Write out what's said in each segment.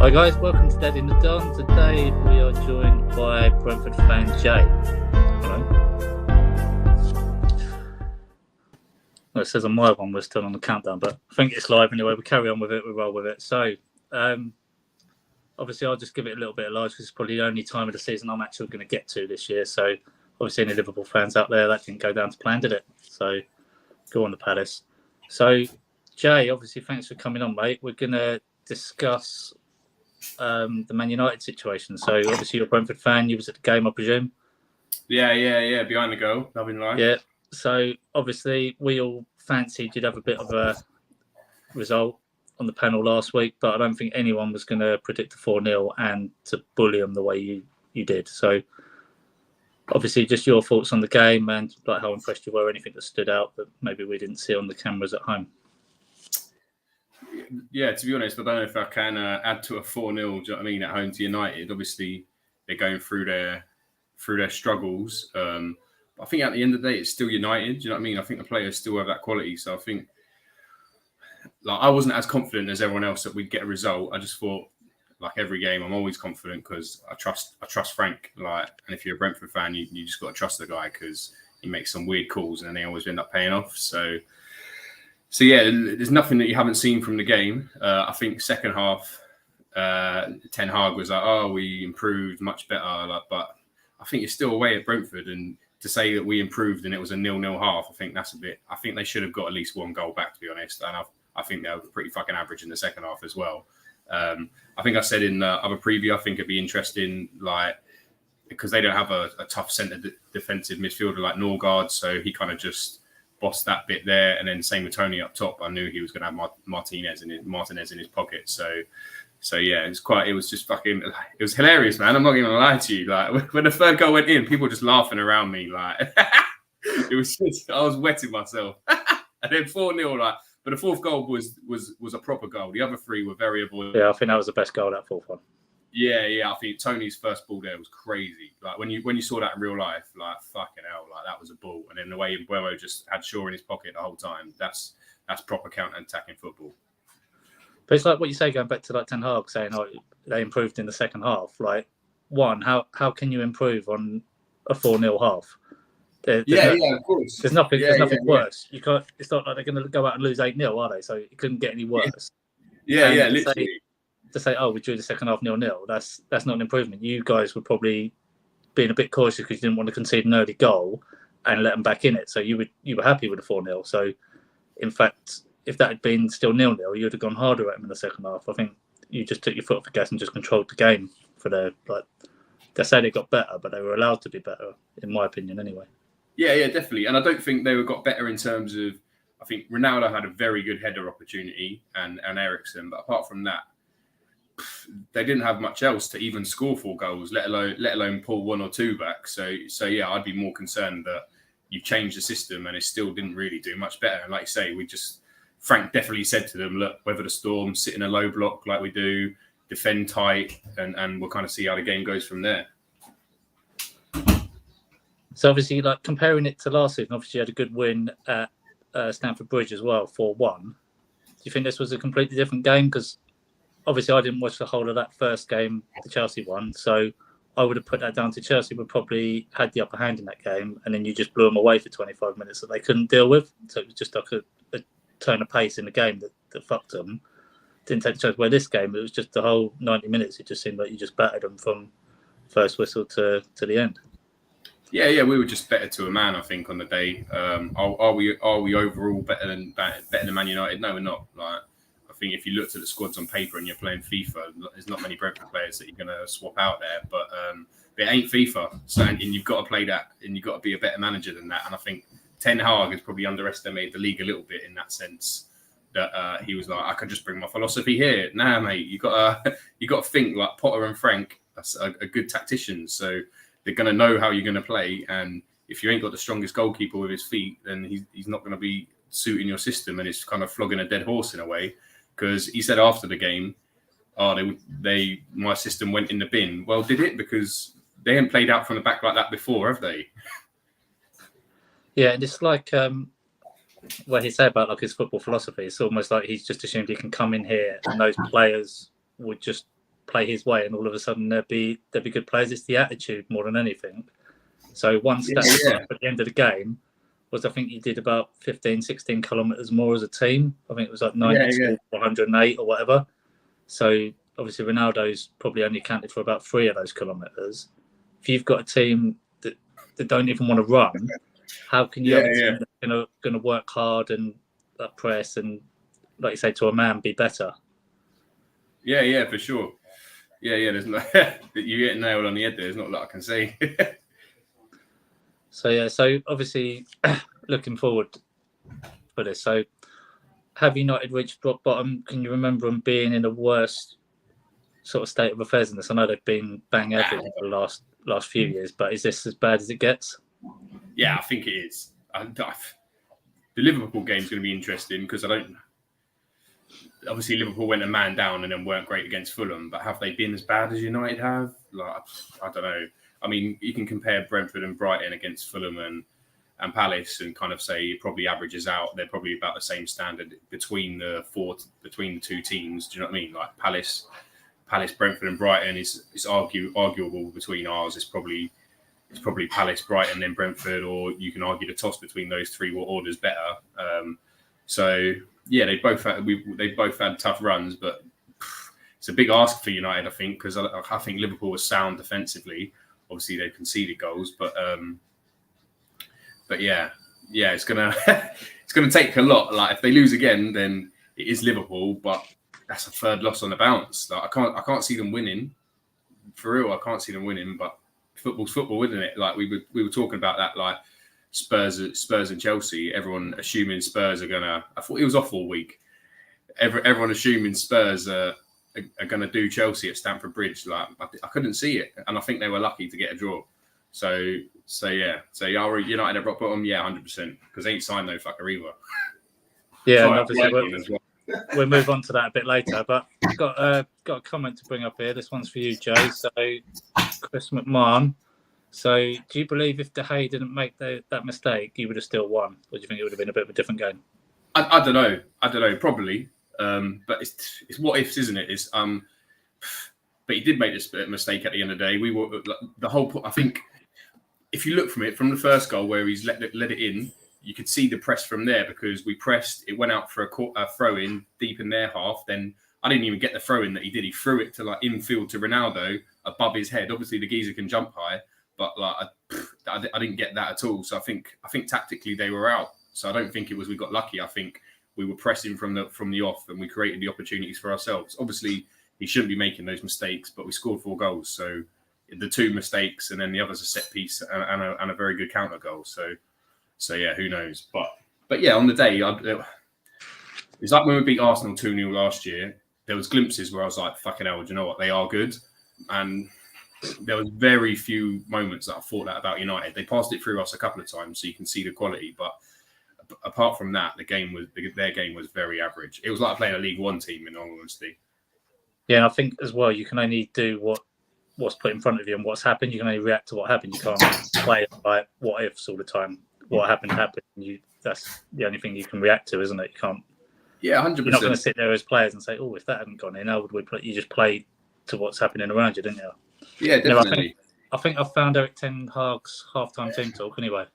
Hi guys, welcome to Dead in the Don. Today we are joined by Brentford fan Jay. Hello. Well, it says on my one we're still on the countdown, but I think it's live anyway. We carry on with it, we roll with it. So, obviously I'll just give it a little bit of life because it's probably the only time of the season I'm actually going to get to this year. So, obviously any Liverpool fans out there, that didn't go down to plan, did it? So, go on the Palace. So, Jay, obviously thanks for coming on, mate. We're going to discuss the Man United situation. So obviously you're a Brentford fan. You was at the game, I presume. Yeah. Behind the goal, loving life. Yeah. So obviously we all fancied you'd have a bit of a result on the panel last week, but I don't think anyone was going to predict a 4-0 and to bully them the way you did. So obviously just your thoughts on the game and like how impressed you were, anything that stood out that maybe we didn't see on the cameras at home. Yeah, to be honest, I don't know if I can add to a 4-0, do you know what I mean, at home to United. Obviously, they're going through their struggles. But I think at the end of the day, it's still United, do you know what I mean? I think the players still have that quality. So I think I wasn't as confident as everyone else that we'd get a result. I just thought, like every game, I'm always confident because I trust Frank. And if you're a Brentford fan, you just got to trust the guy because he makes some weird calls and then they always end up paying off. So yeah, there's nothing that you haven't seen from the game. I think second half, Ten Hag was like, "Oh, we improved much better." But I think you're still away at Brentford, and to say that we improved and it was a 0-0 half, I think that's a bit. I think they should have got at least one goal back, to be honest. And I think they were pretty fucking average in the second half as well. I think I said in the other preview, I think it'd be interesting, because they don't have a tough centre defensive midfielder like Norgard, so he kind of just bossed that bit there, and then same with Tony up top. I knew he was going to have Martinez in his pocket. So yeah, it was hilarious, man. I'm not even gonna lie to you. Like when the third goal went in, people were just laughing around me. Like it was just, I was wetting myself. And then 4-0, but the fourth goal was a proper goal. The other three were very avoidable. Yeah, I think that was the best goal, that fourth one. Yeah. I think Tony's first ball there was crazy. Like when you saw that in real life, like fucking hell, like that was a ball. And then the way Mbuemo just had Shaw in his pocket the whole time, that's proper counter-attacking football. But it's like what you say, going back to like Ten Hag saying, "Oh, they improved in the second half." Like, how can you improve on a 4-0 half? Of course. There's nothing worse. You can't. It's not like they're going to go out and lose 8-0, are they? So it couldn't get any worse. Yeah, literally. To say, "Oh, we drew the second half 0-0," that's not an improvement. You guys were probably being a bit cautious because you didn't want to concede an early goal and let them back in it. So you were happy with the 4-0. So in fact, if that had been still 0-0, you would have gone harder at them in the second half. I think you just took your foot off the gas and just controlled the game for they say they got better, but they were allowed to be better, in my opinion, anyway. Yeah, definitely. And I don't think they got better in terms of. I think Ronaldo had a very good header opportunity and Eriksen, but apart from that, they didn't have much else to even score 4 goals, let alone pull 1 or 2 back. So yeah, I'd be more concerned that you changed the system and it still didn't really do much better. And like you say, Frank definitely said to them, look, weather the storm, sit in a low block like we do, defend tight, and we'll kind of see how the game goes from there. So obviously, like comparing it to last season, obviously you had a good win at Stamford Bridge as well, 4-1. Do you think this was a completely different game? Because obviously, I didn't watch the whole of that first game, the Chelsea one. So I would have put that down to Chelsea would probably had the upper hand in that game. And then you just blew them away for 25 minutes that they couldn't deal with. So it was just like a turn of pace in the game that fucked them. Didn't take the chance. Where this game, it was just the whole 90 minutes. It just seemed like you just battered them from first whistle to the end. Yeah, we were just better to a man, I think, on the day. Are we overall better than Man United? No, we're not. I think if you looked at the squads on paper and you're playing FIFA, there's not many Brentford players that you're going to swap out there. But it ain't FIFA, so and you've got to play that, and you've got to be a better manager than that. And I think Ten Hag has probably underestimated the league a little bit in that sense. That he was like, I can just bring my philosophy here. Nah, mate, you got to think like Potter and Frank are good tacticians, so they're going to know how you're going to play. And if you ain't got the strongest goalkeeper with his feet, then he's not going to be suiting your system, and it's kind of flogging a dead horse in a way. Because he said after the game, my system went in the bin. Well, did it? Because they haven't played out from the back like that before, have they? Yeah, and it's like what he said about his football philosophy. It's almost like he's just assumed he can come in here and those players would just play his way, and all of a sudden there'd be good players. It's the attitude more than anything. So one stat at the end of the game was, I think you did about 15, 16 kilometres more as a team. I think it was like 92, 108 or whatever. So obviously Ronaldo's probably only accounted for about 3 of those kilometres. If you've got a team that don't even want to run, how can you have a team that's going to work hard and press and, like you say, to a man, be better? Yeah, for sure. Yeah. There's no, you get nailed on the head there. There's not a lot I can say. So obviously looking forward for this. So have United reached rock bottom? Can you remember them being in a worse sort of state of affairs in this? I know they've been bang average for the last few years, but is this as bad as it gets? Yeah, I think it is. The Liverpool game is going to be interesting because obviously Liverpool went a man down and then weren't great against Fulham, but have they been as bad as United have? Like, I don't know. I mean, you can compare Brentford and Brighton against Fulham and Palace and kind of say it probably averages out. They're probably about the same standard between the two teams. Do you know what I mean? Like Palace, Brentford and Brighton is arguable between ours. It's probably Palace, Brighton, then Brentford, or you can argue the toss between those three. What order's better? So yeah, they both had tough runs, but it's a big ask for United, I think, because I think Liverpool was sound defensively. Obviously, they conceded goals, but yeah, it's gonna take a lot. Like if they lose again, then it is Liverpool, but that's a third loss on the bounce. Like I can't see them winning. For real, I can't see them winning. But football's football, isn't it? Like we were talking about that, like Spurs and Chelsea. Everyone assuming Spurs are gonna. I thought it was off all week. Everyone assuming Spurs are going to do Chelsea at Stamford Bridge. Like I couldn't see it, and I think they were lucky to get a draw. So yeah. So are United at rock bottom? Yeah, 100%. Because they ain't signed no fucker either. Yeah, and obviously we'll move on to that a bit later. But I've got a comment to bring up here. This one's for you, Joe. So Chris McMahon. So do you believe if De Gea didn't make that mistake, he would have still won? Or do you think it would have been a bit of a different game? I don't know. Probably. But it's what ifs, isn't it? But he did make this mistake at the end of the day. We were the whole. I think if you look from the first goal where he's let it in, you could see the press from there because we pressed. It went out for a throw in deep in their half. Then I didn't even get the throw in that he did. He threw it to like infield to Ronaldo above his head. Obviously the geezer can jump high, but like I didn't get that at all. So I think tactically they were out. So I don't think it was we got lucky. I think we were pressing from the off and we created the opportunities for ourselves. Obviously, he shouldn't be making those mistakes, but we scored 4 goals. So the 2 mistakes and then the other's a set piece and a very good counter goal. So yeah, who knows? But yeah, on the day, it's like when we beat Arsenal 2-0 last year. There was glimpses where I was like, fucking hell, do you know what? They are good. And there was very few moments that I thought that about United. They passed it through us a couple of times, so you can see the quality. But apart from that, their game was very average. It was like playing a League One team, in all honesty. Yeah, and I think as well, you can only do what's put in front of you and what's happened. You can only react to what happened. You can't play like what ifs all the time. What happened. That's the only thing you can react to, isn't it? You can't. Yeah, 100%. You're not going to sit there as players and say, "Oh, if that hadn't gone in, how would we play?" You just play to what's happening around you, didn't you? Yeah, definitely. I think I found Eric Ten Hag's halftime team talk. Anyway,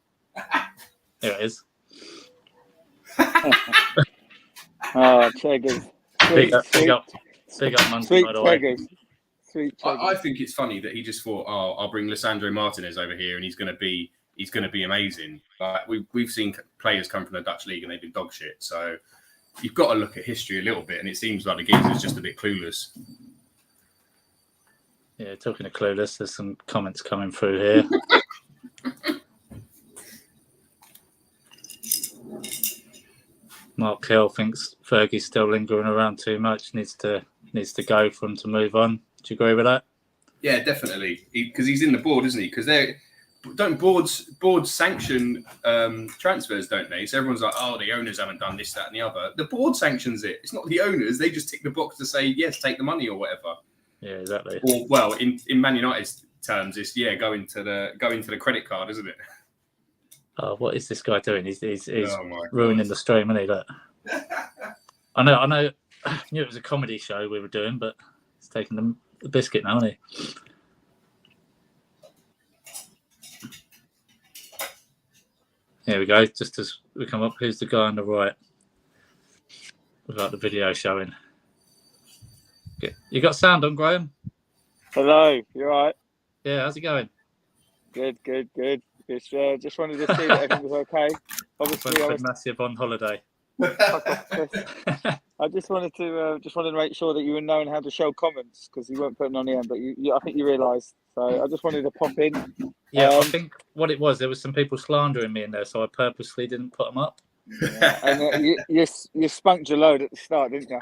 here it is. Oh, Cheggers. Big up, Muncie, by the way. Sweet I think it's funny that he just thought, I'll bring Lisandro Martinez over here and he's going to be amazing. Like we've seen players come from the Dutch league and they've been dog shit. So you've got to look at history a little bit, and it seems like the geezer's just a bit clueless. Yeah, talking of clueless, there's some comments coming through here. Mark Hill thinks Fergie's still lingering around too much. Needs to go for him to move on. Do you agree with that? Yeah, definitely. Because he's in the board, isn't he? Because boards sanction transfers, don't they? So everyone's like, oh, the owners haven't done this, that, and the other. The board sanctions it. It's not the owners. They just tick the box to say yes, take the money or whatever. Yeah, exactly. Or well, in Man United's terms, it's go into the credit card, isn't it? Oh, what is this guy doing? He's ruining the stream, isn't he? Look. I know. I knew it was a comedy show we were doing, but it's taking the biscuit now, isn't he? Here we go. Just as we come up, who's the guy on the right? Without the video showing. Okay. You got sound on, Graham? Hello, you all right? Yeah, how's it going? Good. Just wanted to see that everything was okay. Obviously, I was massive on holiday. I just wanted to make sure that you were knowing how to show comments because you weren't putting on the end, but I think you realised. So I just wanted to pop in. Yeah, I think what it was, there was some people slandering me in there, so I purposely didn't put them up. Yeah, and you spunked your load at the start, didn't you?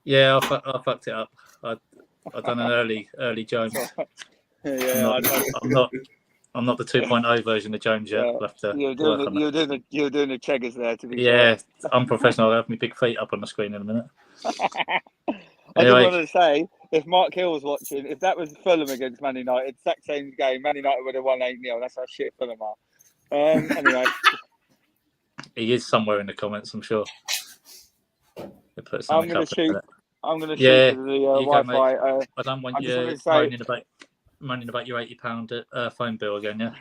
Yeah, I fucked it up. I done an early Jones. Yeah, I'm not the 2.0 version of Jones yet. Yeah. I'll have to You're doing the checkers there to be yeah, I'm professional. I'll have my big feet up on the screen in a minute. I Anyway. just wanted to say, if Mark Hill was watching, if that was Fulham against Man United, exact same game, Man United would have won 8-0. That's how shit Fulham are. Anyway. He is somewhere in the comments, I'm sure. I'm going to shoot. I'm going to shoot Yeah, to the Wi-Fi. I don't want I just you wanted to say- moaning about your £80 phone bill again, yeah?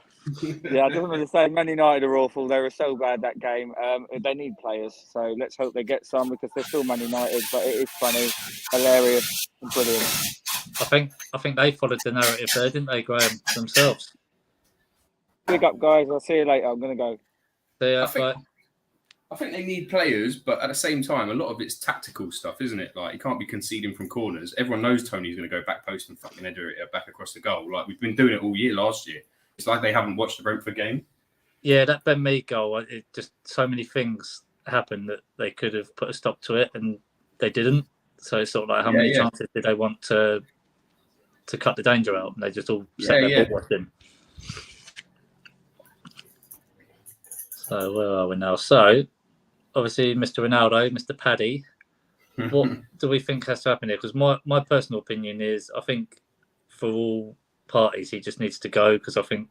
Yeah, I just wanted to say, Man United are awful. They were so bad that game. They need players, so let's hope they get some because they're still Man United. But it is funny, hilarious, and brilliant. I think they followed the narrative there, didn't they, Graham, themselves? Big up, guys. I'll see you later. I'm going to go. I think they need players, but at the same time, a lot of it's tactical stuff, isn't it? Like, you can't be conceding from corners. Everyone knows Tony's going to go back post and fucking header it back across the goal. Like, we've been doing it all year last year. It's like they haven't watched the Brentford game. Yeah, that Ben Mee goal, it just so many things happened that they could have put a stop to it, and they didn't. So it's sort of like, how many chances did they want to cut the danger out? And they just all set their ball watching. So where are we now? So obviously, Mr. Ronaldo, Mr. Paddy, what do we think has to happen here? Because my personal opinion is, I think for all parties, he just needs to go because I think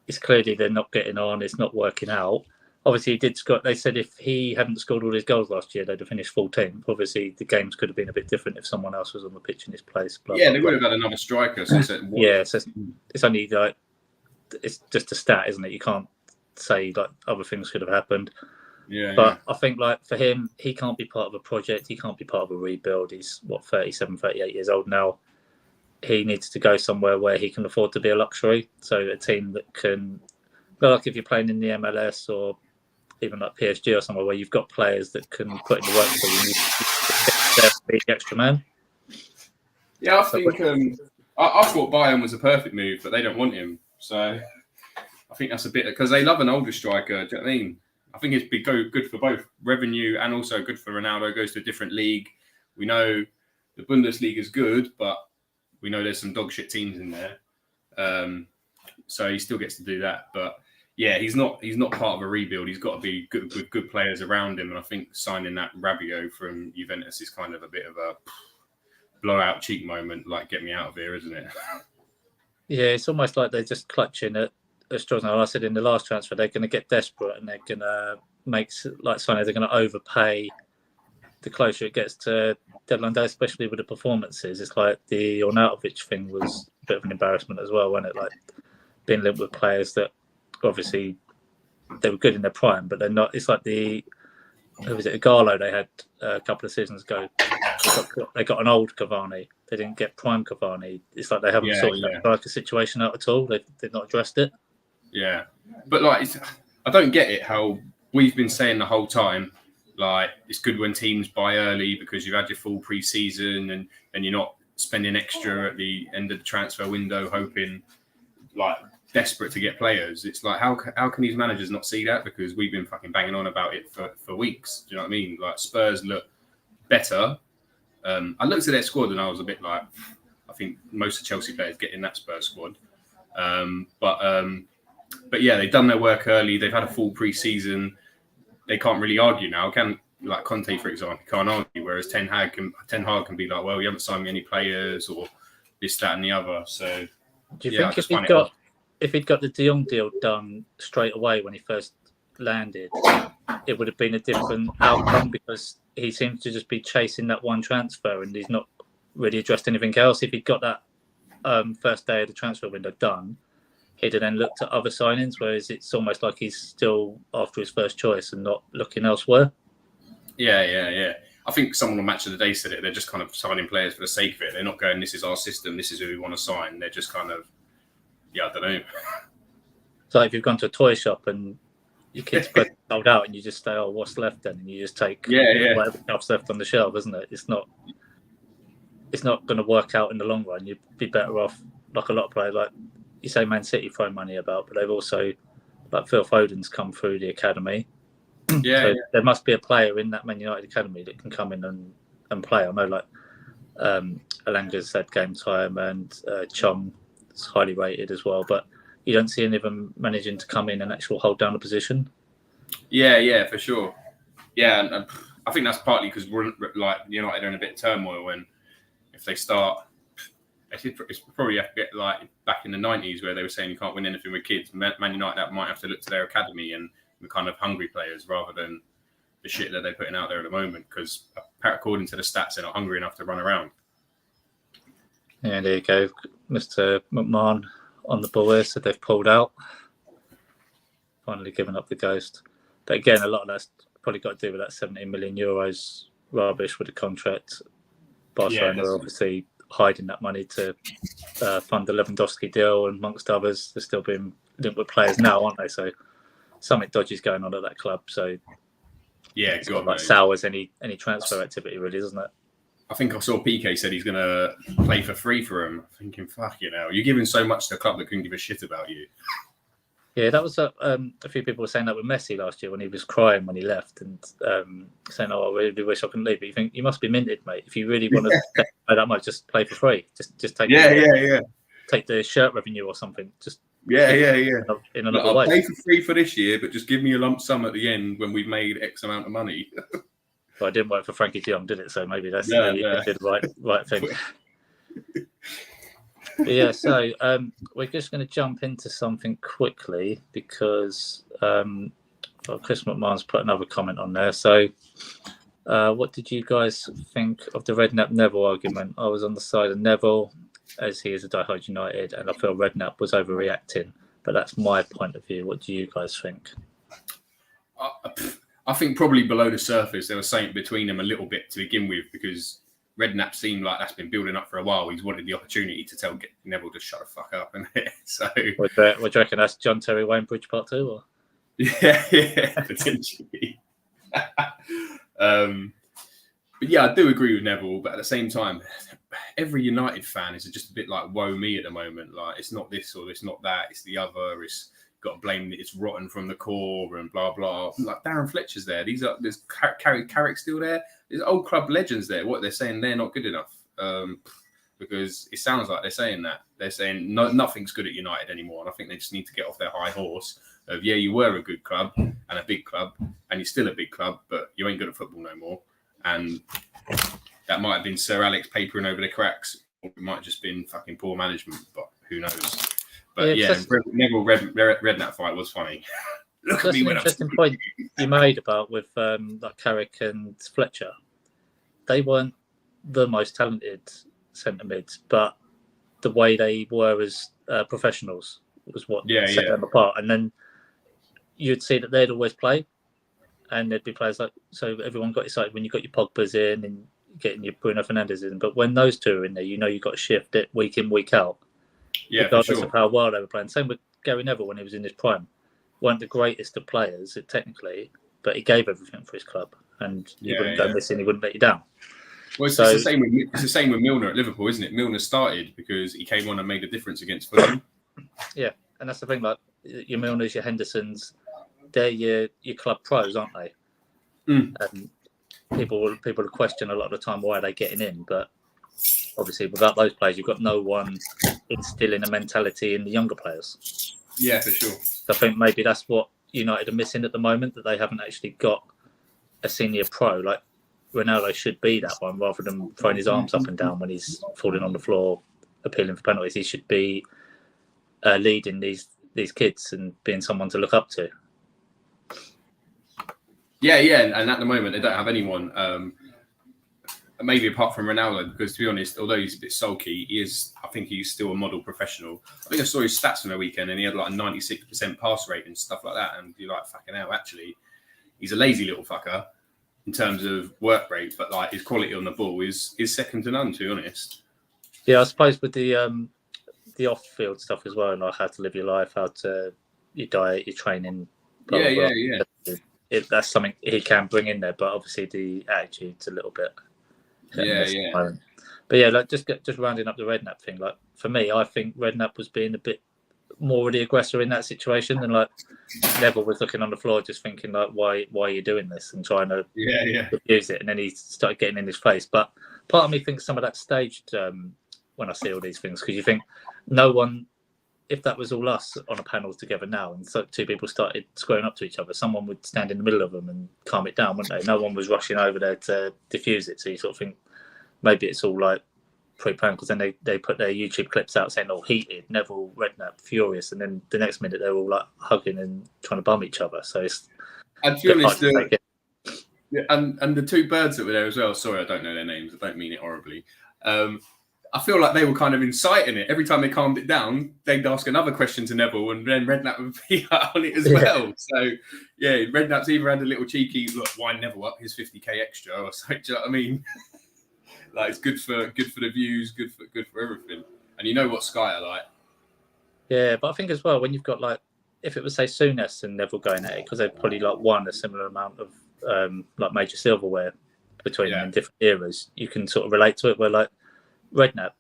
it's clearly they're not getting on. It's not working out. Obviously, he did score. They said if he hadn't scored all his goals last year, they'd have finished 14th. Obviously, the games could have been a bit different if someone else was on the pitch in his place. They would have had another striker. So it's only like it's just a stat, isn't it? You can't say like other things could have happened. But I think like for him, he can't be part of a project. He can't be part of a rebuild. He's 37, 38 years old now. He needs to go somewhere where he can afford to be a luxury. So a team that can, like if you're playing in the MLS or even like PSG or somewhere where you've got players that can put in the work for you, you need to be the extra man. Yeah, I think I thought Bayern was a perfect move, but they don't want him. So I think that's a bit because they love an older striker. Do you know what I mean? I think it's good for both revenue and also good for Ronaldo. Goes to a different league. We know the Bundesliga is good, but we know there's some dog shit teams in there. So he still gets to do that. But yeah, he's not part of a rebuild. He's got to be good with good players around him. And I think signing that Rabiot from Juventus is kind of a bit of a blowout cheek moment. Like, get me out of here, isn't it? Yeah, it's almost like they're just clutching at straws now. I said in the last transfer, they're going to get desperate and they're going to make like something. They're going to overpay the closer it gets to deadline day, especially with the performances. It's like the Arnautovic thing was a bit of an embarrassment as well, wasn't it? Like being linked with players that obviously they were good in their prime, but they're not. It's like who was it? Igalo they had a couple of seasons ago. They got an old Cavani. They didn't get prime Cavani. It's like they haven't sorted that striker situation out at all. They've not addressed it. Yeah, but like I don't get it. How we've been saying the whole time. Like, it's good when teams buy early because you've had your full pre-season and you're not spending extra at the end of the transfer window hoping, like, desperate to get players. It's like, how can these managers not see that? Because we've been fucking banging on about it for weeks. Do you know what I mean? Like, Spurs look better. I looked at their squad and I was a bit like, I think most of Chelsea players get in that Spurs squad. But yeah, they've done their work early. They've had a full pre-season. They can't really argue now. Like Conte, for example, can't argue. Whereas Ten Hag can be like, well, you haven't signed me any players or this, that, and the other. So, do you think if he'd got the De Jong deal done straight away when he first landed, it would have been a different outcome because he seems to just be chasing that one transfer and he's not really addressed anything else. If he'd got that first day of the transfer window done, he'd have then looked at other signings, whereas it's almost like he's still after his first choice and not looking elsewhere. Yeah. I think someone on Match of the Day said it. They're just kind of signing players for the sake of it. They're not going, this is our system, this is who we want to sign. They're just kind of, I don't know. So if you've gone to a toy shop and your kid's sold out and you just say, oh, what's left then? And you just take whatever else left on the shelf, isn't it? It's not going to work out in the long run. You'd be better off, like a lot of players, like you say Man City throw money about, but they've also, like Phil Foden's come through the academy. There must be a player in that Man United academy that can come in and play. I know, like Alanga's had game time, and Chong is highly rated as well, but you don't see any of them managing to come in and actually hold down a position. Yeah, for sure. Yeah, and I think that's partly because we're like United are in a bit of turmoil, and if they start, it's probably have to get like back in the 90s where they were saying you can't win anything with kids. Man United might have to look to their academy and the kind of hungry players rather than the shit that they're putting out there at the moment, because according to the stats, they're not hungry enough to run around. Yeah, there you go. Mr. McMahon on the ball here said they've pulled out. Finally given up the ghost. But again, a lot of that's probably got to do with that 17 million euros rubbish with the contract. Barcelona are obviously hiding that money to fund the Lewandowski deal, and amongst others, they're still being linked with players now, aren't they? So something dodgy is going on at that club. So it's God, like sours any transfer activity, really, doesn't it? I think I saw PK said he's going to play for free for him. Thinking, fuck you know, you're giving so much to a club that couldn't give a shit about you. Yeah, that was a few people were saying that with Messi last year when he was crying when he left and saying, "Oh, I really wish I couldn't leave." But you think you must be minted, mate. If you really want to play that much, just play for free. Just take take the shirt revenue or something. Just in another way. I'll pay for free for this year, but just give me a lump sum at the end when we've made X amount of money. Well, it didn't work for Frankie de Jong, did it? So maybe that's the right thing. Yeah, so we're just going to jump into something quickly because Chris McMahon's put another comment on there. So what did you guys think of the Redknapp Neville argument? I was on the side of Neville, as he is a diehard United, and I feel Redknapp was overreacting, but that's my point of view. What do you guys think? I think probably below the surface there was something between them a little bit to begin with, because Redknapp seemed like that's been building up for a while. He's wanted the opportunity to tell Neville to shut the fuck up. And so, what do you reckon? That's John Terry Wayne Bridge Part 2? Or? Yeah, potentially. But yeah, I do agree with Neville. But at the same time, every United fan is just a bit like, woe me at the moment. Like, it's not this or it's not that. It's the other. It's got to blame that it's rotten from the core and blah, blah. Like Darren Fletcher's there. There's Carrick still there. There's old club legends there. What they're saying, they're not good enough. Because it sounds like they're saying that. They're saying nothing's good at United anymore. And I think they just need to get off their high horse of, yeah, you were a good club and a big club, and you're still a big club, but you ain't good at football no more. And that might have been Sir Alex papering over the cracks, or it might have just been fucking poor management, but who knows. But Neville Redknapp fight was funny. Look at me when interesting point you made about with like Carrick and Fletcher. They weren't the most talented centre mids, but the way they were as professionals was what set them apart. And then you'd see that they'd always play, and there'd be players like, so everyone got excited when you got your Pogba's in and getting your Bruno Fernandes in. But when those two are in there, you know you've got to shift it week in, week out. Yeah, regardless of how well they were playing. Same with Gary Neville when he was in his prime. Weren't the greatest of players technically, but he gave everything for his club, and you wouldn't go missing. He wouldn't let you down. Well, it's the same with Milner at Liverpool, isn't it? Milner started because he came on and made a difference against Fulham. Yeah, and that's the thing. Like your Milners, your Hendersons, they're your club pros, aren't they? And people will question a lot of the time why they're getting in, but obviously without those players, you've got no one instilling a mentality in the younger players. Yeah, for sure. So I think maybe that's what United are missing at the moment, that they haven't actually got a senior pro. Like Ronaldo should be that one, rather than throwing his arms up and down when he's falling on the floor, appealing for penalties. He should be leading these kids and being someone to look up to. Yeah, and at the moment they don't have anyone. maybe apart from Ronaldo, because to be honest, although he's a bit sulky, I think he's still a model professional. I think I saw his stats on the weekend and he had like a 96% pass rate and stuff like that. And you're like, fucking hell, actually, he's a lazy little fucker in terms of work rate, but like his quality on the ball is second to none, to be honest. Yeah, I suppose with the off-field stuff as well, like how to live your life, how to your diet, your training. Blah, blah, blah. That's something he can bring in there, but obviously the attitude's a little bit. But yeah, like just rounding up the Redknapp thing. Like for me, I think Redknapp was being a bit more of the aggressor in that situation, and like Neville was looking on the floor, just thinking like, why are you doing this, and trying to use it, and then he started getting in his face. But part of me thinks some of that staged when I see all these things, because you think no one. If that was all us on a panel together now, and so two people started squaring up to each other, someone would stand in the middle of them and calm it down, wouldn't they? No one was rushing over there to diffuse it. So you sort of think maybe it's all like pre-planned, because then they put their YouTube clips out saying all heated, Neville, Redknapp, furious, and then the next minute they're all like hugging and trying to bum each other. So it's. And to be honest, and the two birds that were there as well. Sorry, I don't know their names. I don't mean it horribly. I feel like they were kind of inciting it. Every time they calmed it down, they'd ask another question to Neville, and then Redknapp would be on it as well. So, yeah, Redknapp's either had a little cheeky, look, wind Neville up, his 50k extra, or something. Do you know what I mean? Like, it's good for the views, good for everything. And you know what Sky are like. Yeah, but I think as well, when you've got like, if it was say Souness and Neville going at it, because they've probably like won a similar amount of like major silverware between them in different eras, you can sort of relate to it. Where like Redknapp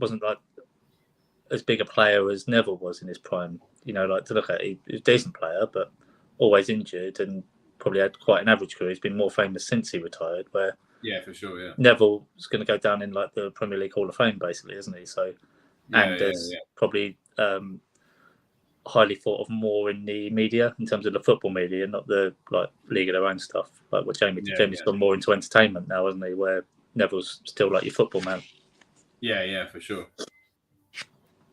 wasn't like as big a player as Neville was in his prime. You know, like to look at, he was a decent player, but always injured and probably had quite an average career. He's been more famous since he retired. Where for sure, Neville's going to go down in like the Premier League Hall of Fame, basically, isn't he? So, there's probably highly thought of more in the media in terms of the football media, not the like league of their own stuff. Like what Jamie's gone more into entertainment now, hasn't he? Where Neville's still like your football man. Yeah, for sure.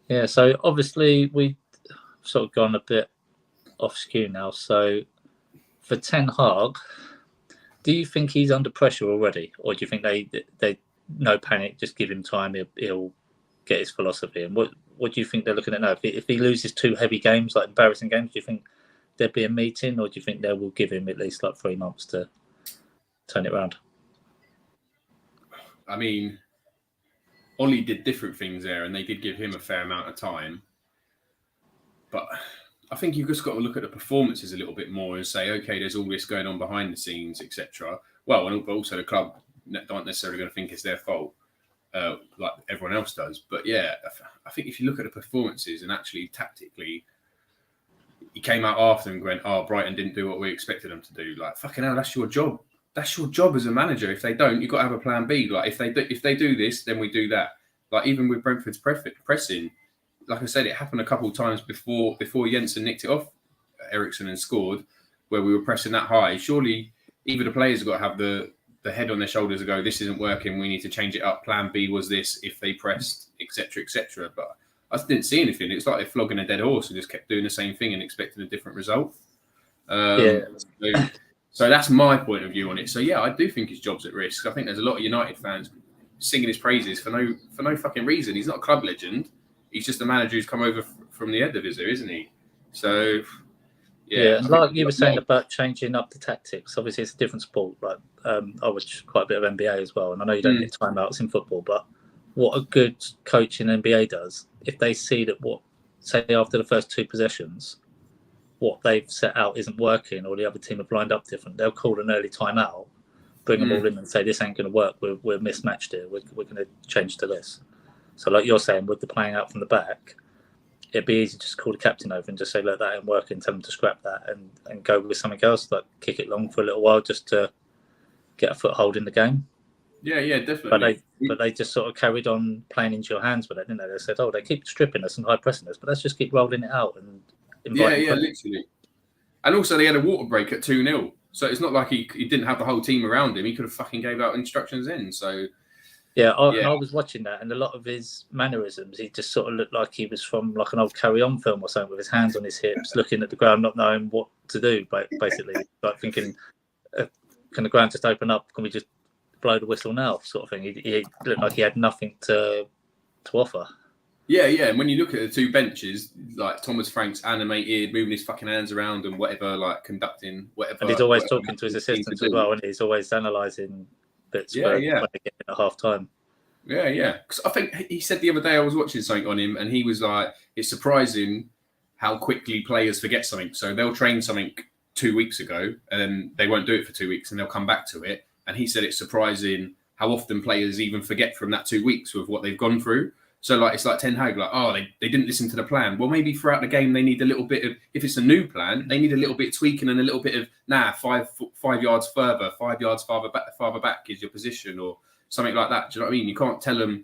Yeah, so obviously we've sort of gone a bit off skew now. So for Ten Hag, do you think he's under pressure already, or do you think they no panic, just give him time, he'll get his philosophy? And what do you think they're looking at now? If he loses two heavy games, like embarrassing games, do you think there'd be a meeting, or do you think they will give him at least like 3 months to turn it around? I mean, Ollie did different things there, and they did give him a fair amount of time. But I think you've just got to look at the performances a little bit more and say, okay, there's all this going on behind the scenes, etc. Well, but also the club aren't necessarily going to think it's their fault, like everyone else does. But yeah, I think if you look at the performances and actually tactically, he came out after and went, "Oh, Brighton didn't do what we expected them to do." Like, fucking hell, that's your job. That's your job as a manager. If they don't, you've got to have a plan B. Like, if they do this, then we do that. Like, even with Brentford's pressing, like I said, it happened a couple of times before Jensen nicked it off Ericsson and scored, where we were pressing that high. Surely, either the players have got to have the head on their shoulders and go, "This isn't working. We need to change it up. Plan B was this if they pressed, etc., etc." But I just didn't see anything. It's like they're flogging a dead horse and just kept doing the same thing and expecting a different result. So that's my point of view on it. So yeah, I do think his job's at risk. I think there's a lot of United fans singing his praises for no fucking reason. He's not a club legend. He's just a manager who's come over from the Eredivisie, isn't he? So yeah, like you were saying about changing up the tactics. Obviously, it's a different sport. Like I watch quite a bit of NBA as well, and I know you don't get timeouts in football, but what a good coach in NBA does, if they see that say after the first 2 possessions, what they've set out isn't working, or the other team have lined up different, they'll call an early timeout, bring them all in and say, "This ain't going to work. We're mismatched here. We're going to change to this." So like you're saying, with the playing out from the back, it'd be easy to just call the captain over and just say, "Look, that ain't working. Tell them to scrap that and go with something else, like kick it long for a little while just to get a foothold in the game." Yeah, definitely. But they just sort of carried on playing into your hands with it, didn't they? They said, "Oh, they keep stripping us and high pressing us, but let's just keep rolling it out and inviting." Yeah, literally. And also, they had a water break at 2-0, so it's not like he didn't have the whole team around him. He could have fucking gave out instructions then. So I was watching that, and a lot of his mannerisms, he just sort of looked like he was from like an old Carry On film or something, with his hands on his hips, looking at the ground, not knowing what to do. Basically, like thinking, can the ground just open up? Can we just blow the whistle now? Sort of thing. He looked like he had nothing to offer. Yeah, and when you look at the two benches, like Thomas Frank's animated, moving his fucking hands around and whatever, like conducting whatever. And he's always talking to his assistants as well, and he's always analysing bits when they get in at half time. Yeah. Because I think he said the other day I was watching something on him, and he was like, "It's surprising how quickly players forget something. So they'll train something 2 weeks ago, and then they won't do it for 2 weeks, and they'll come back to it." And he said it's surprising how often players even forget from that 2 weeks with what they've gone through. So, like, it's like Ten Hag, like, oh, they didn't listen to the plan. Well, maybe throughout the game, they need a little bit of, if it's a new plan, they need a little bit of tweaking and a little bit of, 5 yards further, 5 yards farther back is your position or something like that. Do you know what I mean? You can't tell them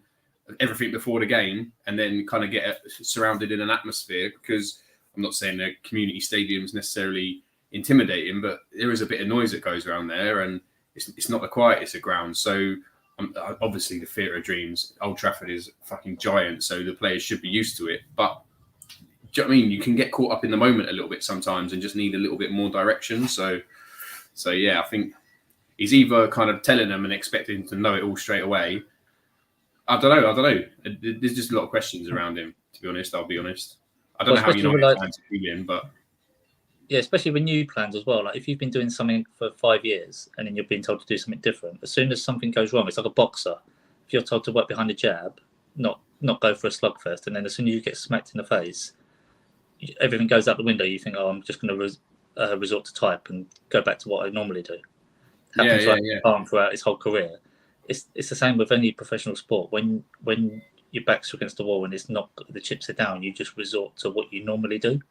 everything before the game and then kind of get surrounded in an atmosphere, because I'm not saying the community stadium's necessarily intimidating, but there is a bit of noise that goes around there, and it's not the quietest of grounds. So, obviously, the Theatre of Dreams, Old Trafford is fucking giant, so the players should be used to it. But do you know what I mean? You can get caught up in the moment a little bit sometimes and just need a little bit more direction. So yeah, I think he's either kind of telling them and expecting them to know it all straight away. I don't know. There's just a lot of questions around him, to be honest. I'll be honest. I don't know how United fans are feeling, but... Yeah, especially with new plans as well. Like if you've been doing something for 5 years and then you're being told to do something different, as soon as something goes wrong, it's like a boxer. If you're told to work behind a jab, not go for a slugfest, and then as soon as you get smacked in the face, everything goes out the window. You think, oh, I'm just going to resort to type and go back to what I normally do. Happens throughout his whole career. It's the same with any professional sport. When your back's against the wall and it's not, the chips are down, you just resort to what you normally do.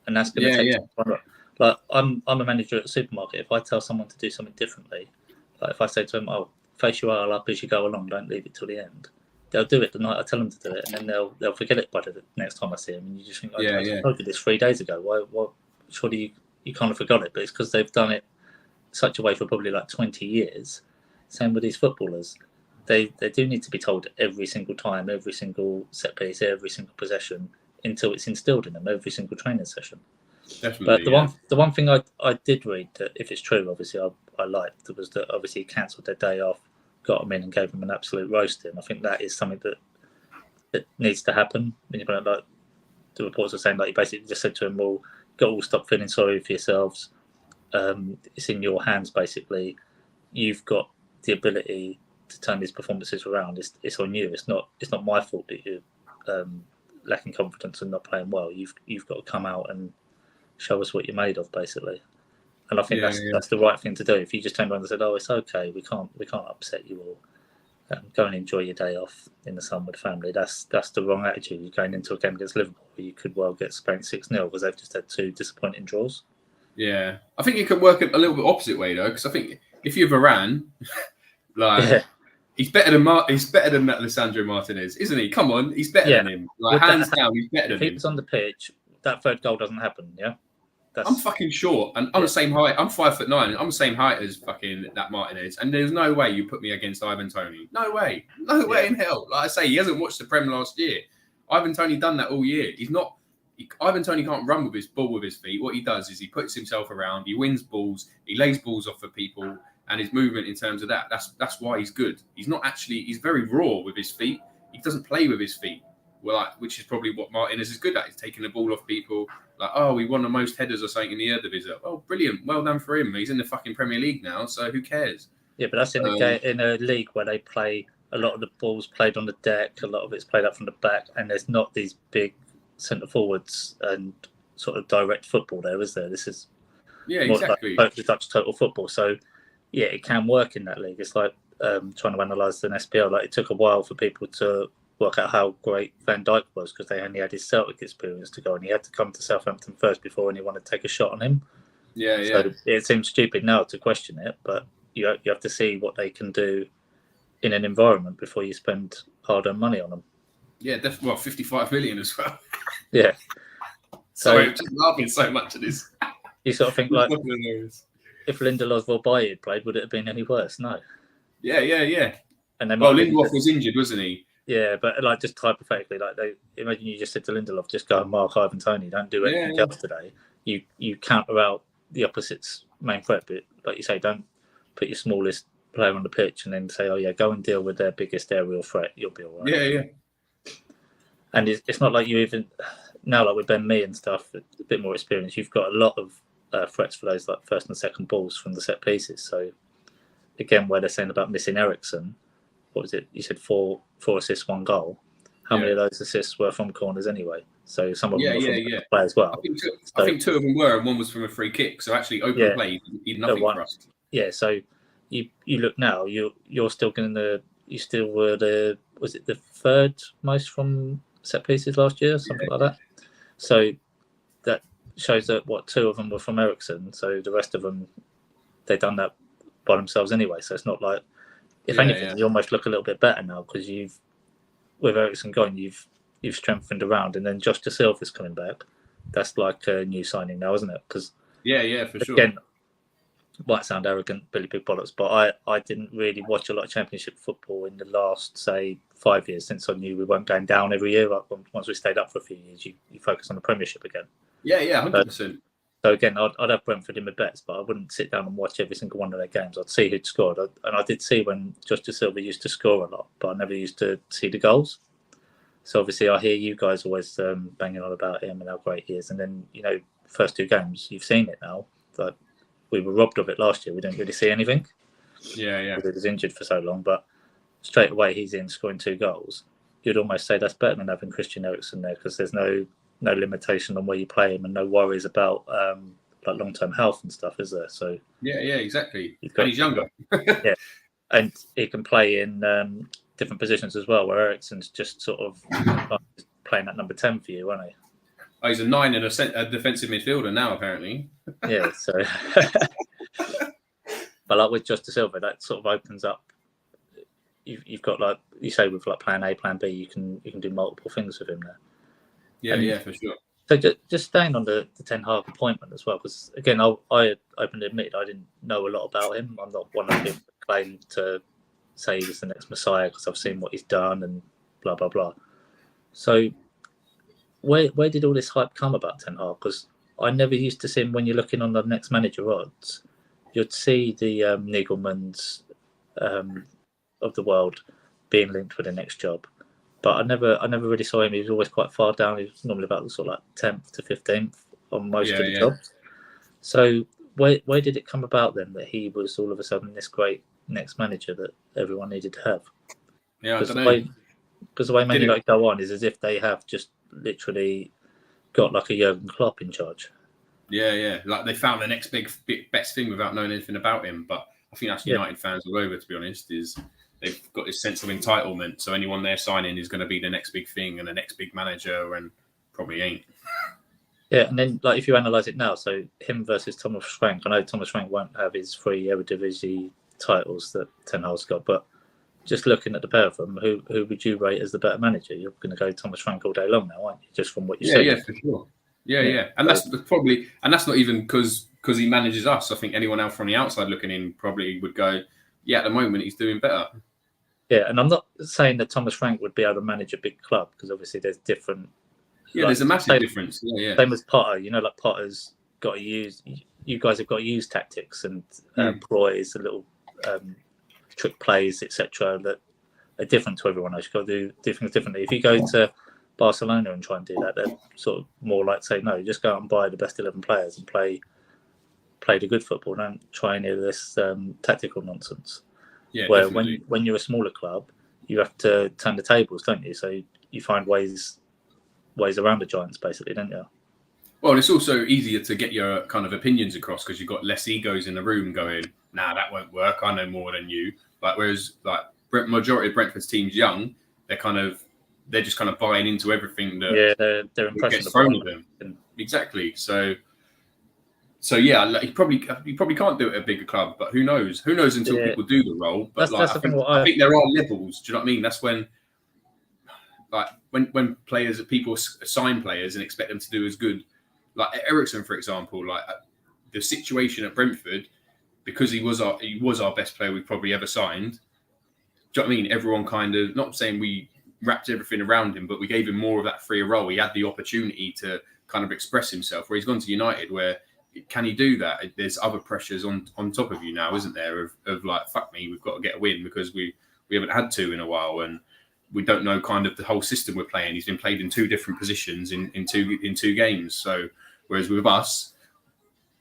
And that's going to take time. Like I'm a manager at a supermarket. If I tell someone to do something differently, like if I say to them, "Oh, face your aisle up as you go along, don't leave it till the end," they'll do it the night I tell them to do it, and then they'll forget it by the next time I see them. And you just think, I told you this 3 days ago. Why? Surely you kind of forgot it, but it's because they've done it such a way for probably like 20 years. Same with these footballers. They do need to be told every single time, every single set piece, every single possession, until it's instilled in them every single training session. Definitely, but the one thing I did read, that if it's true, obviously I liked, was that obviously he cancelled their day off, got them in and gave them an absolute roasting. I think that is something that needs to happen. When you like the reports are saying, like, he basically just said to them, well, got all stop feeling sorry for yourselves. It's in your hands, basically. You've got the ability to turn these performances around. It's on you. It's not my fault that you're lacking confidence and not playing well. You've got to come out and show us what you're made of, basically. And I think that's the right thing to do. If you just turned around and said, "Oh, it's okay, we can't upset you all. Go and enjoy your day off in the sun with the family," that's the wrong attitude. You're going into a game against Liverpool where you could well get spanked 6-0 because they've just had 2 disappointing draws. Yeah, I think it could work a little bit opposite way though, because I think if you're Varane, he's better than Lisandro Martinez, isn't he? Come on, he's better than him. Like, hands down, he's better than him. If he was on the pitch, that third goal doesn't happen. Yeah, I'm fucking short, and I'm the same height. I'm 5'9". I'm the same height as fucking that Martinez, and there's no way you put me against Ivan Toney. No way in hell. Like I say, he hasn't watched the Prem last year. Ivan Toney done that all year. Ivan Toney can't run with his ball with his feet. What he does is he puts himself around, he wins balls, he lays balls off for people, and his movement in terms of that's why he's good. He's very raw with his feet. He doesn't play with his feet, which is probably what Martinez is good at. He's taking the ball off people. Like, oh, we won the most headers or something in the Eredivisie. Oh, brilliant. Well done for him. He's in the fucking Premier League now, so who cares? Yeah, but that's in a league where they play a lot of the balls played on the deck, a lot of it's played up from the back, and there's not these big centre forwards and sort of direct football there, is there? This is exactly like Dutch total football. So yeah, it can work in that league. It's like trying to analyse an SPL. Like, it took a while for people to work out how great Van Dijk was because they only had his Celtic experience to go, and he had to come to Southampton first before anyone would take a shot on him. So it seems stupid now to question it, but you have to see what they can do in an environment before you spend hard-earned money on them. Yeah, definitely. Well, 55 million as well. Yeah. Sorry, I'm just laughing so much at this. You sort of think, like, if Lindelof or Bailly had played, would it have been any worse? No. Yeah. And then Lindelof was injured, wasn't he? Yeah, but like, just hypothetically, like, imagine you just said to Lindelof, just go and mark Ivan Toney, don't do anything else today. You counter out the opposite's main threat, but like you say, don't put your smallest player on the pitch and then say, oh yeah, go and deal with their biggest aerial threat. You'll be all right. Yeah. And it's not like you even now, like with Ben Mee and stuff, a bit more experience. You've got a lot of threats for those like first and second balls from the set pieces. So again, where they're saying about missing Ericsson, what was it? You said four assists, 1 goal. How many of those assists were from corners anyway? So some of them were from play as well. I think 2 of them were, and 1 was from a free kick. So actually, open play, he did nothing for us. Yeah. So you look now, you're still going to. You still were was it the 3rd most from set pieces last year, something like that. So that shows that 2 of them were from Ericsson. So the rest of them, they've done that by themselves anyway. So it's not like, if anything, you almost look a little bit better now because with Ericsson gone, you've strengthened around, and then Josh De Silva's coming back. That's like a new signing now, isn't it? Because for sure. Again, might sound arrogant, Billy Big Bollocks, but I didn't really watch a lot of Championship football in the last, say, 5 years since I knew we weren't going down every year. Like once we stayed up for a few years, you focus on the Premiership again. Yeah, 100%. So again, I'd have Brentford in my bets, but I wouldn't sit down and watch every single one of their games. I'd see who'd scored, and I did see when Josh De Silva used to score a lot, but I never used to see the goals. So obviously, I hear you guys always banging on about him and how great he is, and then first 2 games you've seen it now. Like we were robbed of it last year. We didn't really see anything. Yeah. He was injured for so long, but straight away he's in scoring 2 goals. You'd almost say that's better than having Christian Eriksen there because there's no limitation on where you play him and no worries about like long-term health and stuff, is there? So yeah, exactly. And he's younger. Yeah, and he can play in different positions as well. Where Eriksen's just sort of playing at number 10 for you, isn't he? Oh, he's a 9 and a defensive midfielder now, apparently. Yeah, so but like with Josh De Silva, that sort of opens up. You've got, like you say, with like plan A, plan B, you can do multiple things with him there. Yeah, for sure. So just staying on the Ten Hag appointment as well, because again, I openly admitted I didn't know a lot about him. I'm not one of them that claim to say he was the next Messiah because I've seen what he's done and blah blah blah. So where did all this hype come about Ten Hag? Because I never used to see him when you're looking on the next manager odds. You'd see the Nigelmans of the world being linked with the next job. But I never really saw him. He was always quite far down. He was normally about sort of like 10th to 15th on most of the jobs. So where did it come about then that he was all of a sudden this great next manager that everyone needed to have? Yeah, I don't know. Because the way Man United go on is as if they have just literally got like a Jurgen Klopp in charge. Yeah. Like they found the next best thing without knowing anything about him. But I think that's United fans all over, to be honest, is they've got this sense of entitlement. So anyone they're signing is going to be the next big thing and the next big manager, and probably ain't. Yeah, and then like if you analyse it now, so him versus Thomas Frank. I know Thomas Frank won't have his 3 Eredivisie titles that Ten Hag's got, but just looking at the pair of them, who would you rate as the better manager? You're going to go Thomas Frank all day long now, aren't you? Just from what you said. Yeah, for sure. Yeah. And that's probably, and that's not even because he manages us. I think anyone else from the outside looking in probably would go, yeah, at the moment he's doing better. Yeah, and I'm not saying that Thomas Frank would be able to manage a big club because obviously there's different. Yeah, there's a massive difference. Yeah. Same as Potter, like Potter's got to use. You guys have got to use tactics and ploys, the little trick plays, etc. that are different to everyone else. You've got to do things differently. If you go to Barcelona and try and do that, they're sort of more like say no, just go out and buy the best 11 players and play the good football. Don't try any of this tactical nonsense. Yeah, where definitely. when you're a smaller club, you have to turn the tables, don't you? So you find ways around the giants, basically, don't you? Well, it's also easier to get your kind of opinions across because you've got less egos in the room going, nah, that won't work. I know more than you. Like whereas like majority of Brentford's team's young, they're just kind of buying into everything that they're gets thrown at them. Exactly. So yeah, like, you probably can't do it at a bigger club, but who knows? Who knows until people do the role? But I think there are levels. Do you know what I mean? That's when, like, when people sign players and expect them to do as good. Like Ericsson, for example, like the situation at Brentford, because he was our best player we've probably ever signed. Do you know what I mean? Everyone kind of, not saying we wrapped everything around him, but we gave him more of that freer role. He had the opportunity to kind of express himself. Where he's gone to United, where can he do that? There's other pressures on top of you now, isn't there? Of like, fuck me, we've got to get a win because we haven't had to in a while, and we don't know kind of the whole system we're playing. He's been played in 2 different positions in two games. So whereas with us,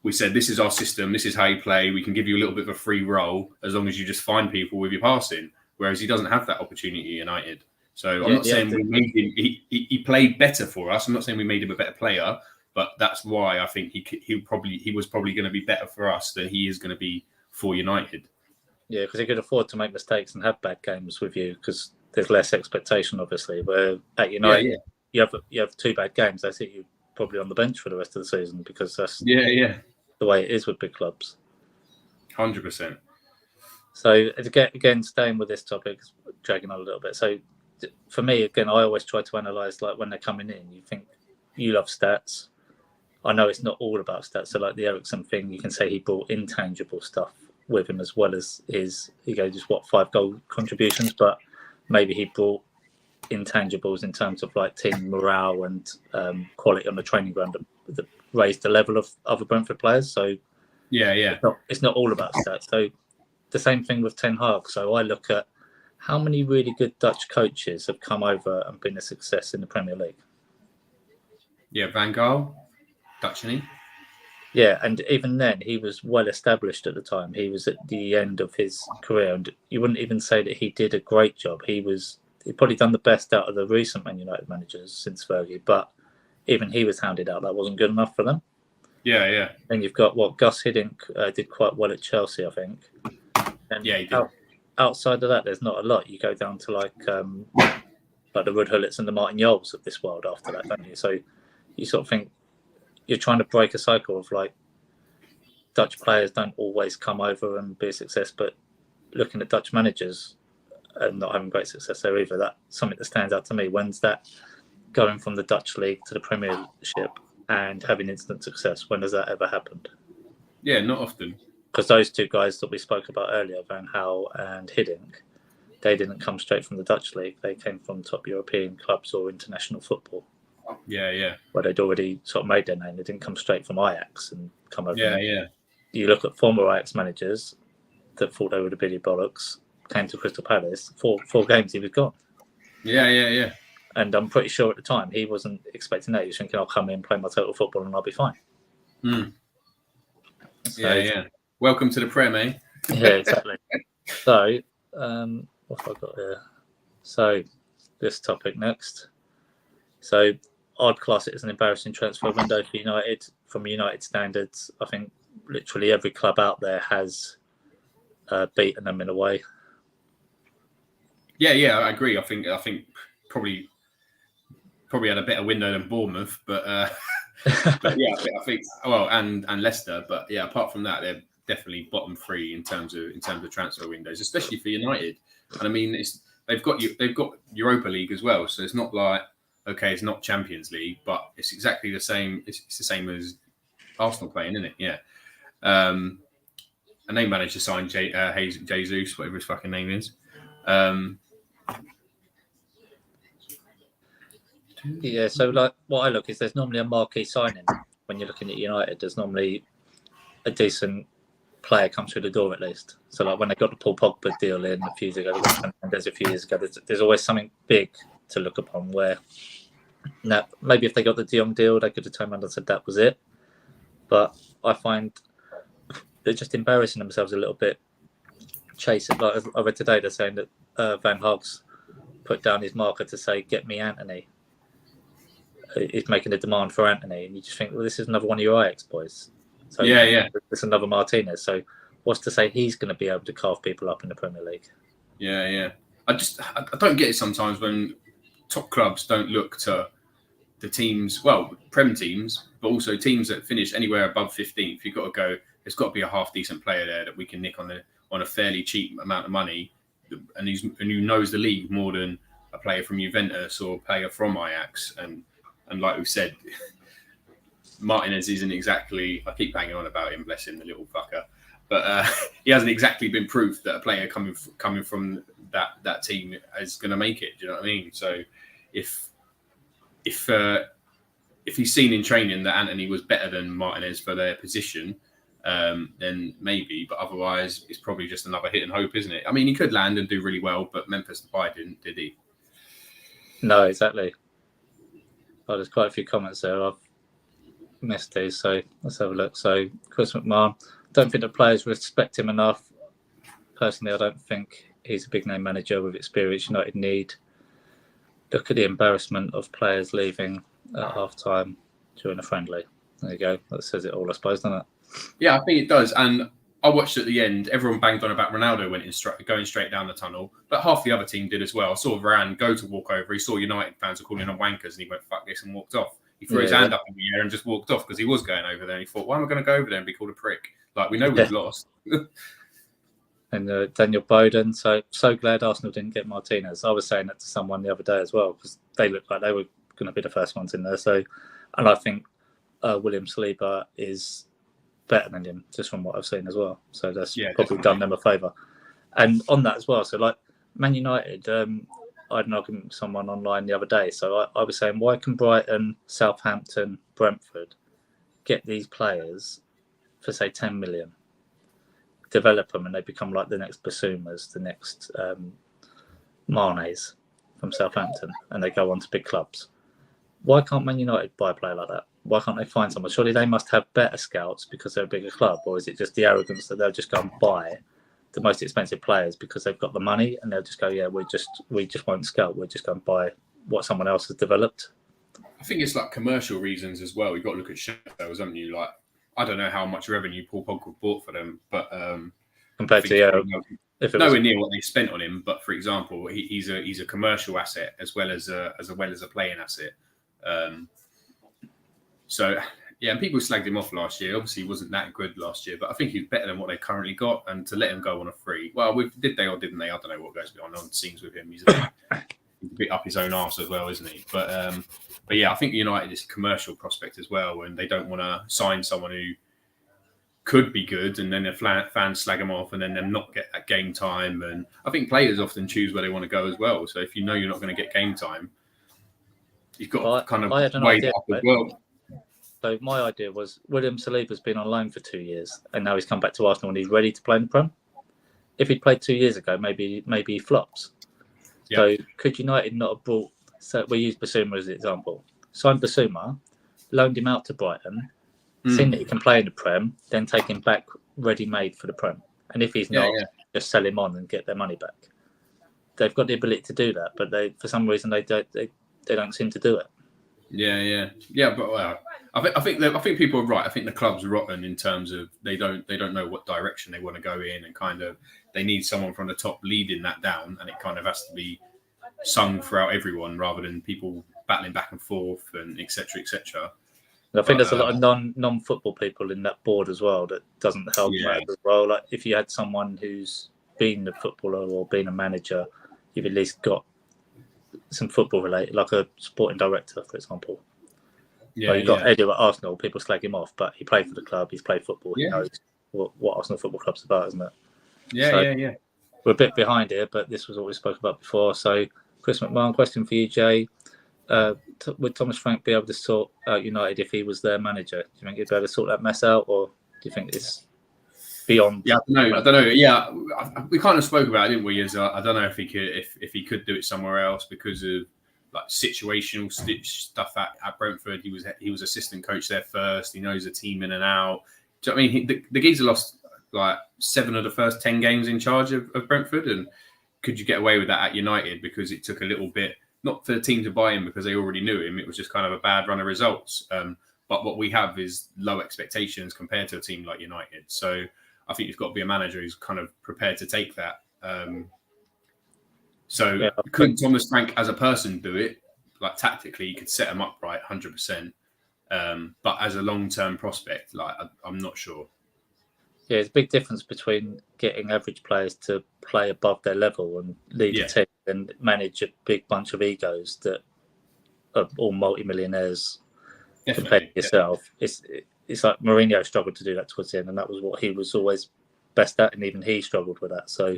we said this is our system, this is how you play. We can give you a little bit of a free role as long as you just find people with your passing. Whereas he doesn't have that opportunity at United. So I'm not saying we made him. He played better for us. I'm not saying we made him a better player, but that's why I think he was probably going to be better for us than he is going to be for United. Yeah, because he could afford to make mistakes and have bad games with you because there's less expectation, obviously. Where at United, you have 2 bad games. That's it. You're probably on the bench for the rest of the season because that's the way it is with big clubs. 100%. So again, staying with this topic, dragging on a little bit. So for me, again, I always try to analyse like when they're coming in. You think you love stats. I know it's not all about stats. So like the Ericsson thing, you can say he brought intangible stuff with him as well as his, just 5 goal contributions, but maybe he brought intangibles in terms of like team morale and quality on the training ground that raised the level of other Brentford players. So it's not all about stats. So the same thing with Ten Hag. So I look at how many really good Dutch coaches have come over and been a success in the Premier League. Yeah, Van Gaal, Dutch, isn't he? Yeah, and even then, he was well established at the time. He was at the end of his career, and you wouldn't even say that he did a great job. He'd probably done the best out of the recent Man United managers since Fergie, but even he was hounded out. That wasn't good enough for them. Yeah. And you've got Gus Hiddink did quite well at Chelsea, I think. And he did. Outside of that, there's not a lot. You go down to like the Ruud Hullits and the Martin Yoles of this world after that, don't you? So you sort of think you're trying to break a cycle of like Dutch players don't always come over and be a success, but looking at Dutch managers and not having great success there either, that's something that stands out to me. When's that going from the Dutch league to the Premiership and having instant success? When has that ever happened? Yeah, not often. Because those 2 guys that we spoke about earlier, Van Gaal and Hiddink, they didn't come straight from the Dutch league. They came from top European clubs or international football. Yeah. Where they'd already sort of made their name. They didn't come straight from Ajax and come over. Yeah. You look at former Ajax managers that thought they were the Billy Bollocks, came to Crystal Palace, four games he was gone. Yeah. And I'm pretty sure at the time he wasn't expecting that. He was thinking, I'll come in, play my total football and I'll be fine. So, yeah. Welcome to the Prem, eh? Yeah, exactly. So, what have I got here? So, this topic next. So, I'd class it as an embarrassing transfer window for United. From United standards, I think literally every club out there has beaten them in a way. Yeah, I agree. I think probably had a better window than Bournemouth, but yeah, I think and Leicester. But yeah, apart from that, they're definitely bottom 3 in terms of transfer windows, especially for United. And I mean, they've got Europa League as well, so it's not like it's not Champions League, but it's exactly the same. It's the same as Arsenal playing, isn't it? Yeah. And they managed to sign Jesus, whatever his fucking name is. Yeah, so like what I look is there's normally a marquee signing when you're looking at United. There's normally a decent player comes through the door at least. So like when they got the Paul Pogba deal in a few years ago, there's always something big to look upon. Where now maybe if they got the De Jong deal, they could have turned around and said that was it. But I find they're just embarrassing themselves a little bit. Chasing, like I read today, they're saying that Van Gaal's put down his marker to say, "Get me Anthony." He's making a demand for Anthony, and you just think, well, this is another one of your Ajax boys. So yeah. It's another Martinez. So what's to say he's going to be able to carve people up in the Premier League? Yeah. I don't get it sometimes when top clubs don't look to the teams, Prem teams, but also teams that finish anywhere above 15th. You've got to go. There's got to be a half decent player there that we can nick on a fairly cheap amount of money, and who knows the league more than a player from Juventus or a player from Ajax. And like we said, Martinez isn't exactly. I keep banging on about him, bless him, the little fucker. But he hasn't exactly been proof that a player coming from that team is going to make it. Do you know what I mean? So if if he's seen in training that Antony was better than Martinez for their position, then maybe. But otherwise, it's probably just another hit and hope, isn't it? I mean, he could land and do really well, but Memphis Depay didn't, did he? No, exactly. Oh, there's quite a few comments there. I've missed these, so let's have a look. So Chris McMahon, don't think the players respect him enough. Personally, I don't think he's a big name manager with experience United need. Look at the embarrassment of players leaving at half time during a friendly. There you go. That says it all, I suppose, doesn't it? Yeah, I think it does. And I watched at the end, everyone banged on about Ronaldo going straight down the tunnel, but half the other team did as well. I saw Varane go to walk over. He saw United fans were calling him wankers and he went, fuck this, and walked off. He threw his hand up in the air and just walked off because he was going over there. And he thought, why am I going to go over there and be called a prick? Like, we know we've lost. And Daniel Bowden, so glad Arsenal didn't get Martinez. I was saying that to someone the other day as well because they looked like they were going to be the first ones in there. So, and I think William Saliba is better than him just from what I've seen as well. So that's probably done them a favour. And on that as well, so like Man United, I had an argument with someone online the other day. So I was saying, why can Brighton, Southampton, Brentford get these players for say 10 million? Develop them and they become like the next Basumas, the next Manes from Southampton, and they go on to big clubs. Why can't Man United buy a player like that? Why can't they find someone? Surely they must have better scouts because they're a bigger club, or is it just the arrogance that they'll just go and buy the most expensive players because they've got the money and they'll just go, yeah, we just won't scout, we're just going to buy what someone else has developed? I think it's like commercial reasons as well. You've got to look at shadows, haven't you? Like, I don't know how much revenue Paul Pogba bought for them, but compared to nowhere near what they spent on him. But for example, he's a commercial asset as well as a playing asset. So yeah, and people slagged him off last year. Obviously, he wasn't that good last year, but I think he's better than what they currently got. And to let him go on a free, well, did they or didn't they? I don't know what goes on the scenes with him. He's a bit up his own arse as well, isn't he? But yeah, I think United is a commercial prospect as well, and they don't want to sign someone who could be good, and then the fans slag them off, and then them not get that game time. And I think players often choose where they want to go as well. So if you know you're not going to get game time, you've got to kind of weigh that up as well. So my idea was William Saliba's been on loan for 2 years, and now he's come back to Arsenal and he's ready to play in the Prem. If he'd played 2 years ago, maybe he flops. Yeah. So could United not have brought? So we use Basuma as an example. Signed Basuma, loaned him out to Brighton, seen that he can play in the Prem, then take him back ready-made for the Prem. And if he's not, just sell him on and get their money back. They've got the ability to do that, but for some reason they don't seem to do it. Yeah. But well, I think people are right. I think the club's rotten in terms of they don't know what direction they want to go in, and kind of they need someone from the top leading that down, and it kind of has to be sung throughout everyone rather than people battling back and forth and etc. etc. I think there's a lot of non-football people in that board as well that doesn't help as well. Like if you had someone who's been a footballer or been a manager, you've at least got some football related, like a sporting director, for example. Yeah, you got Eddie at Arsenal. People slag him off, but he played for the club. He's played football. He knows what Arsenal Football Club's about, isn't it? Yeah. We're a bit behind here, but this was what we spoke about before. So, Chris McMahon, question for you, Jay. Would Thomas Frank be able to sort out United if he was their manager? Do you think he'd be able to sort that mess out, or do you think it's beyond? Yeah, I don't know. Yeah, we kind of spoke about it, didn't we? As I don't know if he could do it somewhere else because of like situational stuff at Brentford. He was assistant coach there first. He knows the team in and out. Do you know what I mean? The geezer lost like 7 of the first 10 games in charge of Brentford, and could you get away with that at United because it took a little bit, not for the team to buy him because they already knew him. It was just kind of a bad run of results. But what we have is low expectations compared to a team like United. So I think you've got to be a manager who's kind of prepared to take that. Couldn't Thomas Frank as a person do it? Like tactically, he could set him up right, 100%. But as a long-term prospect, like I'm not sure. Yeah, there's a big difference between getting average players to play above their level and lead a team and manage a big bunch of egos that are all multi-millionaires compared to yourself. It's like Mourinho struggled to do that towards the end, and that was what he was always best at, and even he struggled with that. So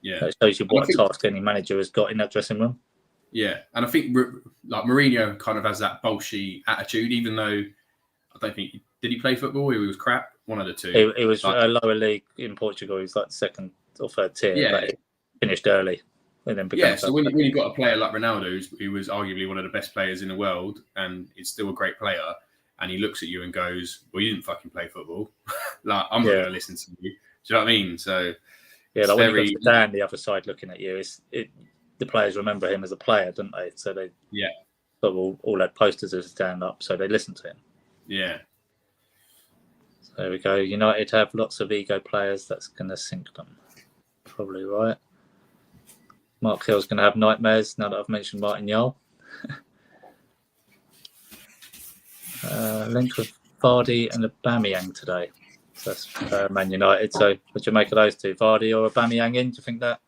it shows you what a task any manager has got in that dressing room. Yeah, and I think like Mourinho kind of has that bolshy attitude, even though I don't think did he play football? He was crap. One of the two. He was Like, a lower league in Portugal. He was like second or third tier, Yeah. but he finished early and then became. yeah, so when you got a player like Ronaldo, who was arguably one of the best players in the world, and is still a great player, and he looks at you and goes, "Well, you didn't fucking play football. Like, I'm not going to listen to you." Do you know what I mean? So yeah, like when you got Dan the other side looking at you, the players remember him as a player, don't they? So they all had posters of stand up, so they listened to him. Yeah. So there we go. United have lots of ego players. That's going to sink them. Probably right. Mark Hill's going to have nightmares now that I've mentioned Martin Jol. Linked with Vardy and Aubameyang today. So that's Man United. So what do you make of those two? Vardy or Aubameyang in? Do you think that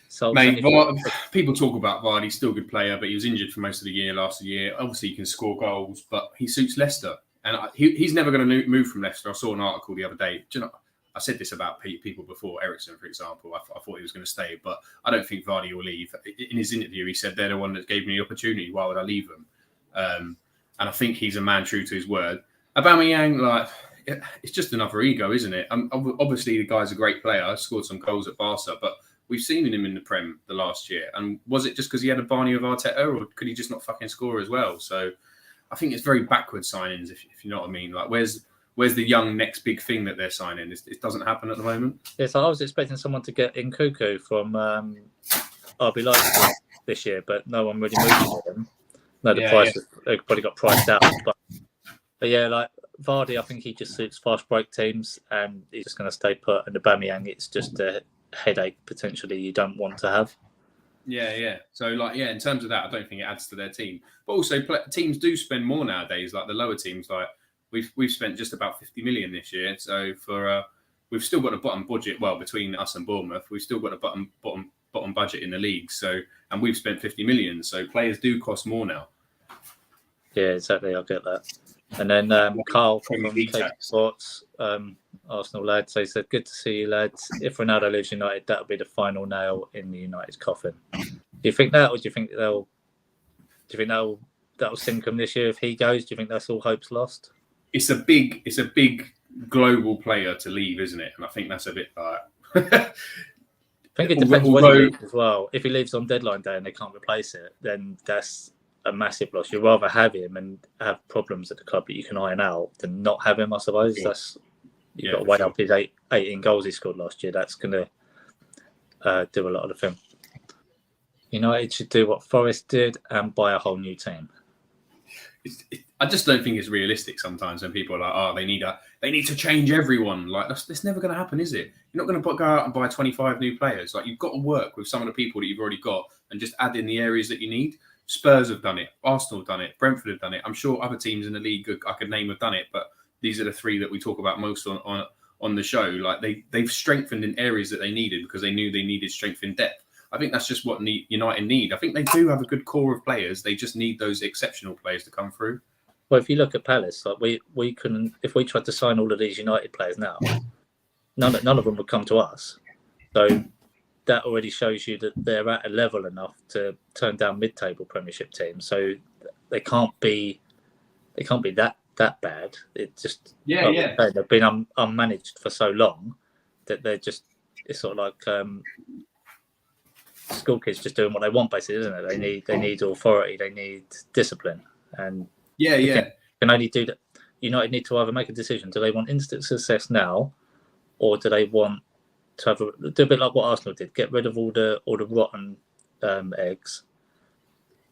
solves anything? People talk about Vardy, still a good player, but he was injured for most of the year last year. Obviously, he can score goals, but he suits Leicester. And he's never going to move from Leicester. I saw an article the other day. Do you know, I said this about people before, Ericsson, for example. I thought he was going to stay, but I don't think Vardy will leave. In his interview, he said, they're the one that gave me the opportunity. Why would I leave them? And I think he's a man true to his word. Aubameyang, like, it's just another ego, isn't it? Obviously, the guy's a great player. Scored some goals at Barca, but we've seen him in the Prem the last year. And was it just because he had a Barney of Arteta, or could he just not fucking score as well? So I think it's very backward signings, if you know what I mean. Like, where's the young next big thing that they're signing? It doesn't happen at the moment. Yes, I was expecting someone to get in Cuckoo from RB Leipzig this year, but no one really moved with him. No, the price they probably got priced out. But yeah, like Vardy, I think he just suits fast break teams, and he's just going to stay put. And Aubameyang, it's just a headache potentially you don't want to have. Yeah. So, in terms of that, I don't think it adds to their team. But also, teams do spend more nowadays. Like the lower teams, like we've spent just about 50 million this year. So we've still got a bottom budget. Well, between us and Bournemouth, we've still got a bottom budget in the league. So, and we've spent 50 million. So players do cost more now. Yeah, exactly. I get that. And then Carl from Take Sports, Arsenal lad, so he said, "Good to see you, lads. If Ronaldo leaves United, that'll be the final nail in the United coffin." Do you think that, or do you think that'll sink them this year if he goes? Do you think that's all hope's lost? It's a big global player to leave, isn't it? And I think that's a bit like. I think it depends when he leaves as well. If he leaves on deadline day and they can't replace it, then that's a massive loss. You'd rather have him and have problems at the club that you can iron out than not have him, I suppose. Yeah. You've got to weigh up his 18 goals he scored last year. That's going to do a lot of the thing. United should do what Forest did and buy a whole new team. I just don't think it's realistic sometimes when people are like, "Oh, they need to change everyone." Like that's never going to happen, is it? You're not going to go out and buy 25 new players. Like you've got to work with some of the people that you've already got and just add in the areas that you need. Spurs have done it. Arsenal have done it. Brentford have done it. I'm sure other teams in the league I could name have done it, but these are the three that we talk about most on the show. Like they've strengthened in areas that they needed because they knew they needed strength in depth. I think that's just what United need. I think they do have a good core of players. They just need those exceptional players to come through. Well, if you look at Palace, like we couldn't, if we tried to sign all of these United players now, none of them would come to us. So that already shows you that they're at a level enough to turn down mid-table Premiership teams. So they can't be that bad. It just they've been unmanaged for so long that it's sort of like school kids just doing what they want, basically, isn't it? They need authority, they need discipline, and can only do that. United need to either make a decision: do they want instant success now, or do they want to do a bit like what Arsenal did, get rid of all the rotten eggs,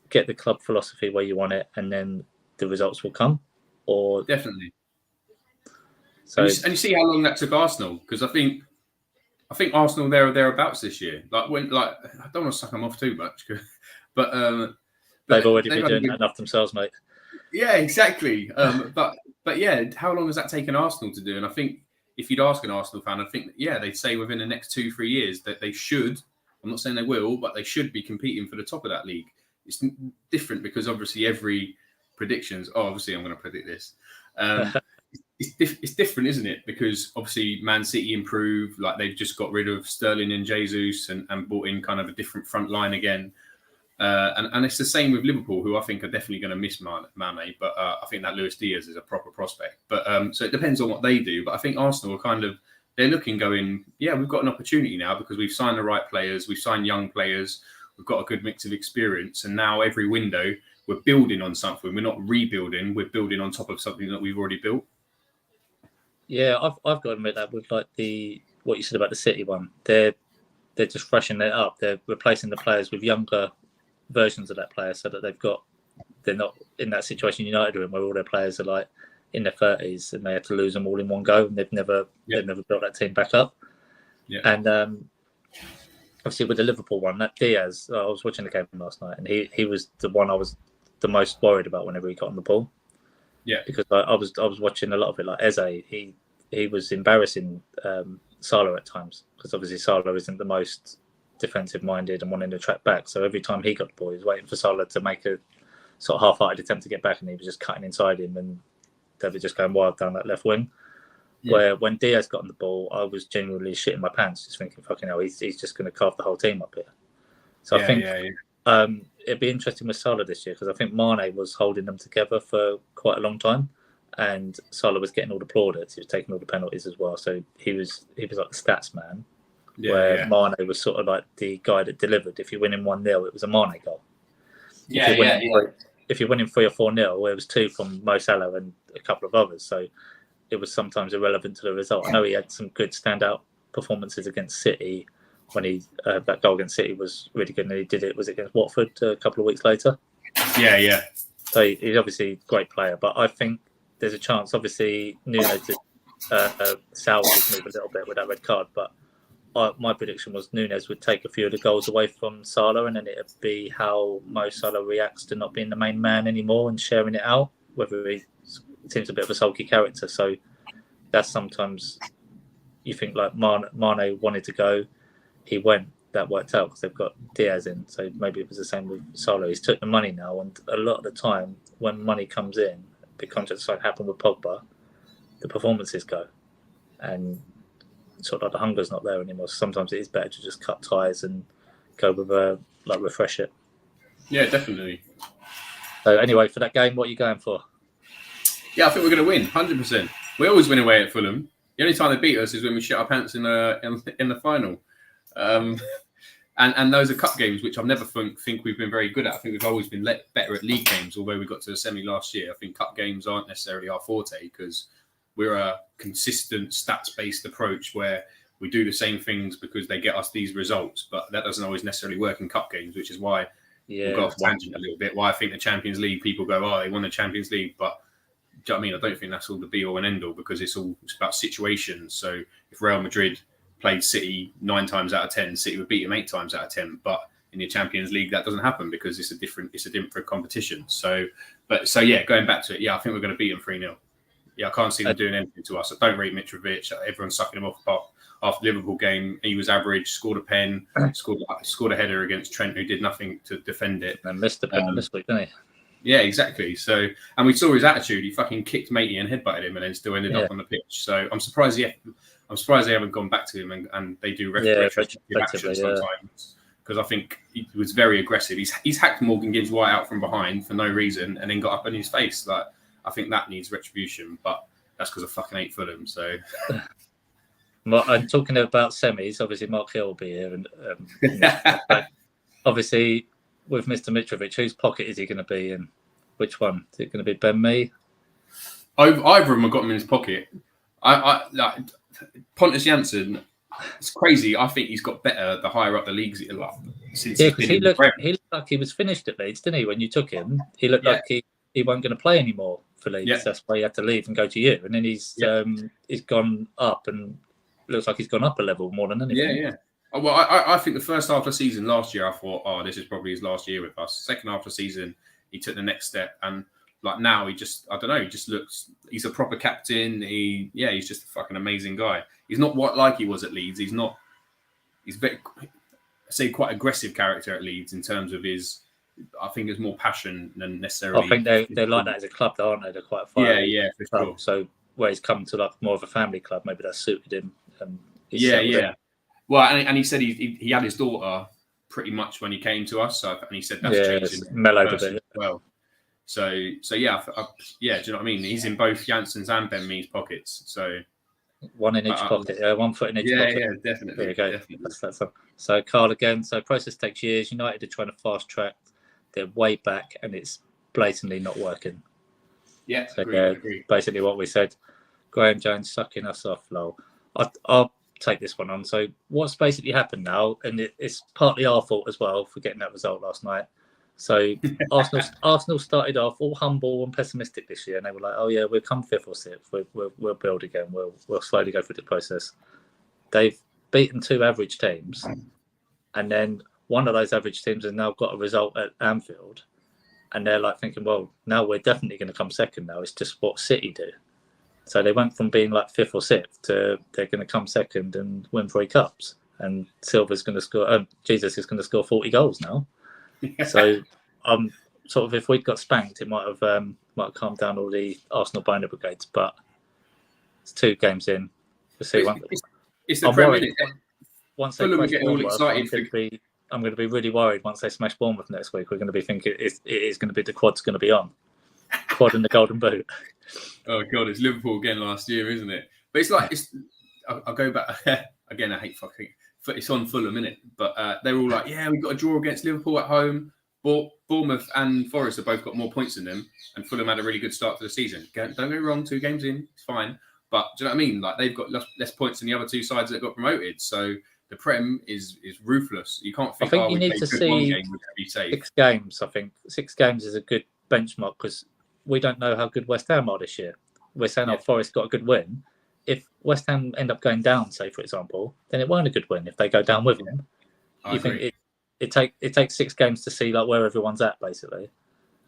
get the club philosophy where you want it, and then the results will come. Or definitely. So and you see how long that took Arsenal, because I think Arsenal there or thereabouts this year. I don't want to suck them off too much, but they've already been doing that enough themselves, mate. Yeah, exactly. But yeah, how long has that taken Arsenal to do? And I think if you'd ask an Arsenal fan, I think they'd say within the next 2-3 years that they should. I'm not saying they will, but they should be competing for the top of that league. It's different because obviously every predictions. Oh, obviously I'm going to predict this. It's different, isn't it? Because obviously Man City improved, like they've just got rid of Sterling and Jesus and brought in kind of a different front line again. And it's the same with Liverpool, who I think are definitely going to miss Mane, but I think that Luis Diaz is a proper prospect. But so it depends on what they do. But I think Arsenal are they're looking, going, yeah, we've got an opportunity now because we've signed the right players, we've signed young players, we've got a good mix of experience, and now every window we're building on something. We're not rebuilding; we're building on top of something that we've already built. Yeah, I've got to admit that with like what you said about the City one, they're just freshening it up. They're replacing the players with younger versions of that player, so that they're not in that situation United are in, where all their players are like in their 30s and they had to lose them all in one go, and they've never built that team back up. Yeah. And obviously with the Liverpool one, that Diaz, I was watching the game last night, and he was the one I was the most worried about whenever he got on the ball. Yeah, because I was watching a lot of it. Like Eze, he was embarrassing Salah at times, because obviously Salah isn't the most defensive minded and wanting to track back. So every time he got the ball, he was waiting for Salah to make a sort of half-hearted attempt to get back, and he was just cutting inside him, and they were just going wild down that left wing. Yeah. Where when Diaz got on the ball, I was genuinely shitting my pants, just thinking, fucking hell, he's just going to carve the whole team up here. So I think it'd be interesting with Salah this year, because I think Mane was holding them together for quite a long time, and Salah was getting all the plaudits. He was taking all the penalties as well. So he was like the stats man, where Mane was sort of like the guy that delivered. If you're winning 1-0, it was a Mane goal. If you're winning 3 or 4-0, it was 2 from Mo Salah and a couple of others. So it was sometimes irrelevant to the result. I know he had some good standout performances against City. When that goal against City was really good, and he did it, was it against Watford a couple of weeks later? Yeah. So he's obviously a great player, but I think there's a chance, obviously, Nuno did salvage his move a little bit with that red card, but my prediction was Nunes would take a few of the goals away from Salah, and then it'd be how Mo Salah reacts to not being the main man anymore and sharing it out, whether he seems a bit of a sulky character. So that's sometimes you think like Mane wanted to go, he went, that worked out because they've got Diaz in. So maybe it was the same with Salah. He's took the money now, and a lot of the time when money comes in, the contracts like happened with Pogba, the performances go, and sort of like the hunger's not there anymore. So sometimes it is better to just cut ties and go with refresh it. Yeah, definitely. So anyway, for that game, what are you going for? Yeah, I think we're going to win 100%. We always win away at Fulham. The only time they beat us is when we shit our pants in the final. And those are cup games, which I've never think we've been very good at. I think we've always been better at league games, although we got to the semi last year. I think cup games aren't necessarily our forte, because we're a consistent stats-based approach where we do the same things because they get us these results, but that doesn't always necessarily work in cup games, which is why we'll go off tangent a little bit. Why I think the Champions League, people go, oh, they won the Champions League, but do you know what I mean? I don't think that's all the be all and end all, because it's about situations. So if Real Madrid played City 9 times out of 10, City would beat them 8 times out of 10. But in the Champions League, that doesn't happen because it's a different competition. So going back to it, I think we're going to beat them 3-0. Yeah, I can't see them doing anything to us. I don't rate Mitrovic. Everyone's sucking him off after the Liverpool game. He was average, scored a pen, scored a header against Trent, who did nothing to defend it. And missed the pen this week, didn't he? Yeah, exactly. So, and we saw his attitude. He fucking kicked Matey and headbutted him, and then still ended up on the pitch. So I'm surprised they haven't gone back to him and they do retrospective action sometimes, because I think he was very aggressive. He's hacked Morgan Gibbs White out from behind for no reason and then got up in his face. Like, I think that needs retribution, but that's because I fucking hate Fulham. So, I'm talking about semis. Obviously, Mark Hill will be here, and obviously with Mr. Mitrovic, whose pocket is he going to be in? Which one is it going to be? Ben Mee? Either of them have got him in his pocket. I like Pontus Jansson. It's crazy. I think he's got better the higher up the leagues he's up. Because he looked like he was finished at Leeds, didn't he? When you took him, he looked like he wasn't going to play anymore for Leeds. Yeah. That's why he had to leave and go to you. And then he's gone up, and looks like he's gone up a level more than anything. Yeah. Well, I think the first half of the season last year, I thought, this is probably his last year with us. Second half of the season, he took the next step, and like now, he just looks. He's a proper captain. He's just a fucking amazing guy. He's not like he was at Leeds. He's very, quite aggressive character at Leeds in terms of his. I think there's more passion than necessarily. I think they're like that as a club, though, aren't they? They're quite fiery. Yeah, for sure. So where he's come to like more of a family club, maybe that suited him. Yeah. Well, and he said he had his daughter pretty much when he came to us. So, and he said that's changed it's mellowed a bit as well. So yeah, yeah. Do you know what I mean? He's in both Janssen's and Ben Mee's pockets. So one in each pocket. Yeah, 1 foot in each pocket. Yeah, definitely. There you go. Definitely. That's so Carl again. So process takes years. United are trying to fast track their way back, and it's blatantly not working. Yeah, so, agree. Basically what we said. Graham Jones sucking us off, lol. I'll take this one on. So what's basically happened now, and it's partly our fault as well for getting that result last night. So Arsenal started off all humble and pessimistic this year, and they were like, "Oh yeah, we'll come 5th or 6th. We'll build again. We'll slowly go through the process." They've beaten 2 average teams, and then one of those average teams has now got a result at Anfield, and they're like thinking, "Well, now we're definitely going to come second. Now it's just what City do." So they went from being like 5th or 6th to they're going to come second and win 3 cups, and Silva's going to score. Jesus is going to score 40 goals now. So, sort of, if we'd got spanked, it might have calmed down all the Arsenal boner brigades. But it's 2 games in. We'll see. It's the Premier. Once they Fulham are getting all excited. I'm going to be really worried once they smash Bournemouth next week. We're going to be thinking it is going to be the quad's going to be on. Quad and the golden boot. Oh God, it's Liverpool again last year, isn't it? But it's like I'll go back again. I hate fucking. It's on Fulham, innit? But they're all like, yeah, we've got a draw against Liverpool at home. Bournemouth and Forest have both got more points than them, and Fulham had a really good start to the season. Don't get me wrong, 2 games in, it's fine. But do you know what I mean? Like they've got less points than the other 2 sides that got promoted. So the Prem is ruthless. You can't think. I think you need to see 6 games. I think 6 games is a good benchmark because we don't know how good West Ham are this year. We're saying Forest got a good win. If West Ham end up going down, say for example, then it weren't a good win. If they go down with them, I agree. think it takes 6 games to see like where everyone's at, basically.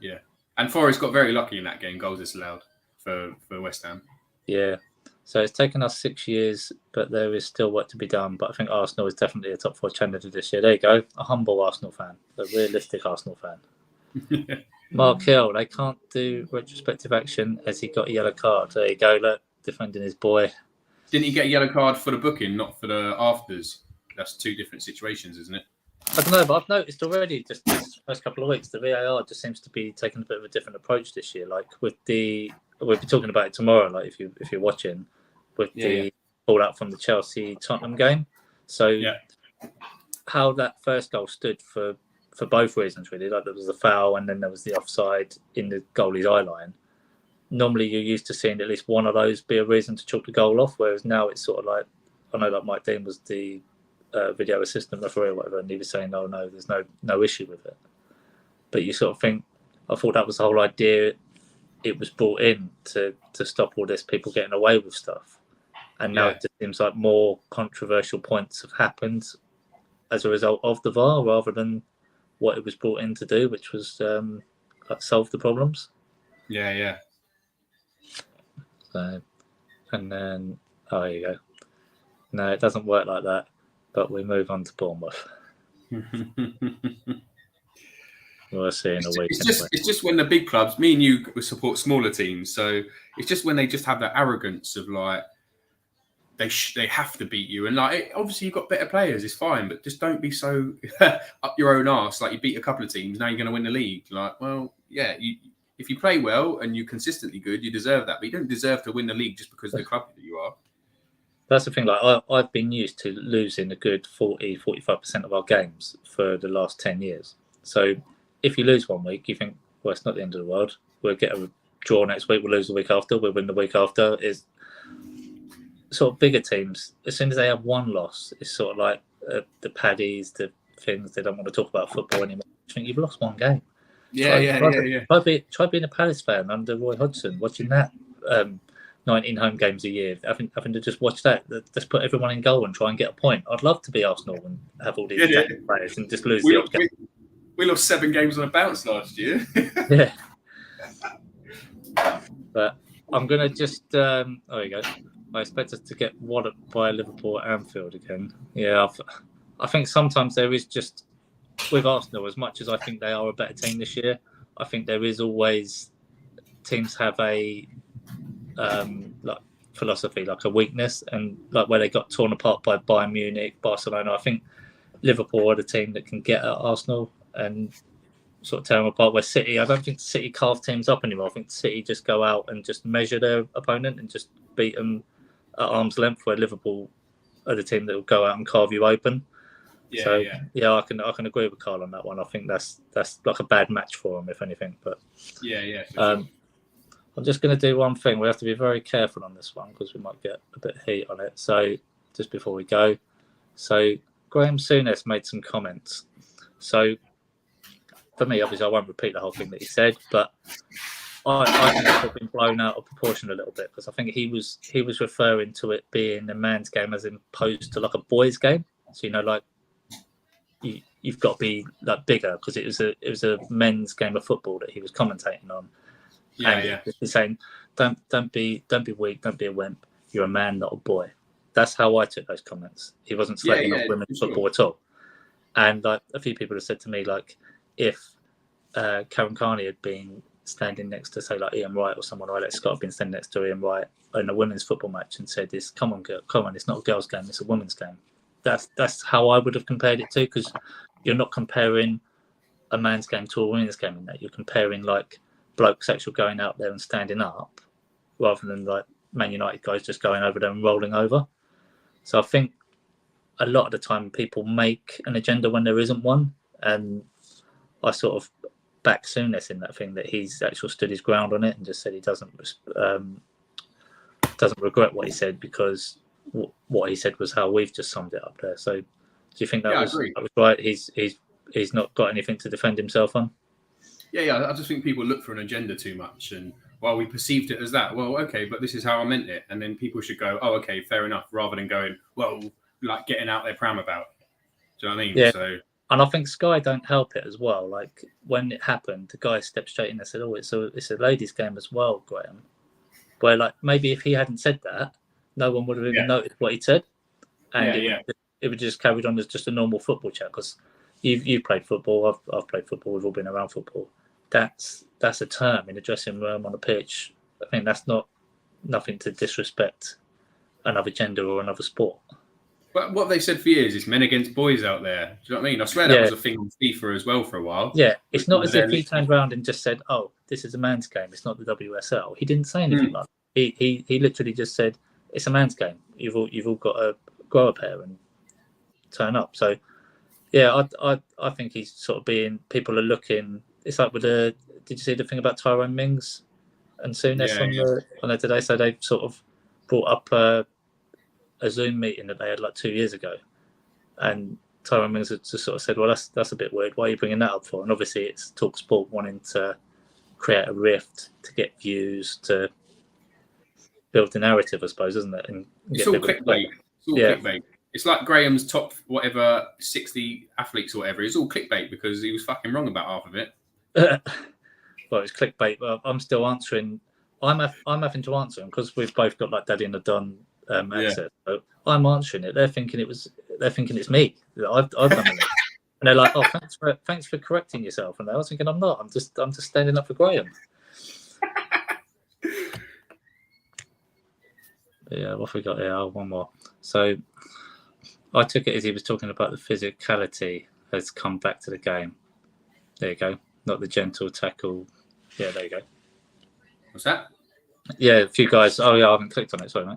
Yeah, and Forest got very lucky in that game. Goals disallowed for West Ham. Yeah, so it's taken us 6 years, but there is still work to be done. But I think Arsenal is definitely a top 4 challenger this year. There you go, a humble Arsenal fan, a realistic Arsenal fan. Mark Hill, they can't do retrospective action as he got a yellow card. There you go, look, defending his boy. Didn't he get a yellow card for the booking, not for the afters? That's 2 different situations, isn't it? I don't know, but I've noticed already just this first couple of weeks, the VAR just seems to be taking a bit of a different approach this year. Like we'll be talking about it tomorrow, like if you're watching, with the fallout from the Chelsea-Tottenham game. So how that first goal stood for both reasons, really. Like there was the foul and then there was the offside in the goalie's eye line. Normally you're used to seeing at least one of those be a reason to chalk the goal off, whereas now it's sort of like, I know like Mike Dean was the video assistant referee or whatever, and he was saying, no, there's no issue with it. But you sort of think, I thought that was the whole idea. It was brought in to stop all this people getting away with stuff. And now it just seems like more controversial points have happened as a result of the VAR rather than what it was brought in to do, which was solve the problems. Yeah. So, and then, there you go. No, it doesn't work like that. But we move on to Bournemouth. We'll see in a week. It's just when the big clubs, me and you support smaller teams, so it's just when they just have that arrogance of like they have to beat you, and like obviously you've got better players, it's fine, but just don't be so up your own arse. Like you beat a couple of teams, now you're going to win the league. Like, well, yeah, if you play well and you're consistently good, you deserve that, but you don't deserve to win the league just because of the club that you are. That's the thing. Like I've been used to losing a good 40-45% of our games for the last 10 years. So if you lose one week, you think, well, it's not the end of the world. We'll get a draw next week. We'll lose the week after. We'll win the week after. Is sort of bigger teams. As soon as they have one loss, it's sort of like the Paddies, the things they don't want to talk about football anymore. I think you've lost one game. Yeah. Try being a Palace fan under Roy Hodgson, watching that. 19 home games a year. Having to just watch that, just put everyone in goal and try and get a point. I'd love to be Arsenal and have all these players and just lose the odd game. We lost 7 games on a bounce last year. Yeah. But I'm going to just... there you go. I expect us to get walloped by Liverpool at Anfield again. Yeah, I think sometimes there is just... With Arsenal, as much as I think they are a better team this year, I think there is always... Teams have a... like philosophy, like a weakness, and like where they got torn apart by Bayern Munich, Barcelona. I think Liverpool are the team that can get at Arsenal and sort of tear them apart. Where City, I don't think City carve teams up anymore. I think City just go out and just measure their opponent and just beat them at arm's length. Where Liverpool are the team that will go out and carve you open. I can agree with Carl on that one. I think that's like a bad match for them, if anything. But for sure. I'm just going to do one thing. We have to be very careful on this one because we might get a bit of heat on it. So just before we go, Graham Souness made some comments. So for me, obviously, I won't repeat the whole thing that he said, but I think it's been blown out of proportion a little bit because I think he was referring to it being a man's game as opposed to like a boys' game. So like you've got to be like bigger because it was a men's game of football that he was commentating on. He's saying, don't be weak, don't be a wimp. You're a man, not a boy. That's how I took those comments. He wasn't slagging off women's football at all. And like a few people have said to me, like if Karen Carney had been standing next to say like Ian Wright or someone, or Alex Scott had been standing next to Ian Wright in a women's football match and said, "This, come on, girl, come on, it's not a girls' game, it's a women's game." That's how I would have compared it to, because you're not comparing a man's game to a women's game in that. You're comparing like blokes actually going out there and standing up rather than like Man United guys just going over there and rolling over. So I think a lot of the time people make an agenda when there isn't one, and I sort of back Souness in that thing that he's actually stood his ground on it and just said he doesn't regret what he said, because what he said was how we've just summed it up there. So do you think that was right? He's not got anything to defend himself on? Yeah. I just think people look for an agenda too much, and well, we perceived it as that. Well, okay, but this is how I meant it, and then people should go, "Oh, okay, fair enough," rather than going, "Well, like getting out their pram about it." Do you know what I mean? Yeah. So, and I think Sky don't help it as well. Like when it happened, the guy stepped straight in and said, "Oh, it's a ladies' game as well, Graham." Where like maybe if he hadn't said that, no one would have even noticed what he said, and it would just carried on as just a normal football chat. Because you've played football, I've played football, we've all been around football. That's a term in a dressing room, on a pitch. I think that's nothing to disrespect another gender or another sport. But what they said for years is men against boys out there. Do you know what I mean? I swear that was a thing on FIFA as well for a while. Yeah, it's not as if he turned around and just said, "Oh, this is a man's game. It's not the WSL." He didn't say anything like that. He literally just said, "It's a man's game. You've all got to grow a pair and turn up." So, yeah, I think he's sort of being. People are looking. It's like with did you see the thing about Tyrone Mings and Souness on there today? So they sort of brought up a Zoom meeting that they had like 2 years ago, and Tyrone Mings just sort of said, "Well, that's a bit weird. Why are you bringing that up for?" And obviously, it's TalkSport wanting to create a rift to get views, to build the narrative, I suppose, isn't it? And it's all clickbait. It's all clickbait. It's like Graham's top 60 athletes or whatever. It's all clickbait because he was fucking wrong about half of it. Well, it's clickbait, but I'm still answering. I'm having to answer them because we've both got like Daddy and the Don access. So I'm answering it. They're thinking it's me. I've done it, and they're like, "Oh, thanks for correcting yourself." And I was thinking, I'm not. I'm just standing up for Graham. Yeah, what have we got here? Oh, one more. So I took it as he was talking about the physicality has come back to the game. There you go. Not the gentle tackle. Yeah, there you go. What's that? Yeah, a few guys. Oh, yeah, I haven't clicked on it. Sorry, mate.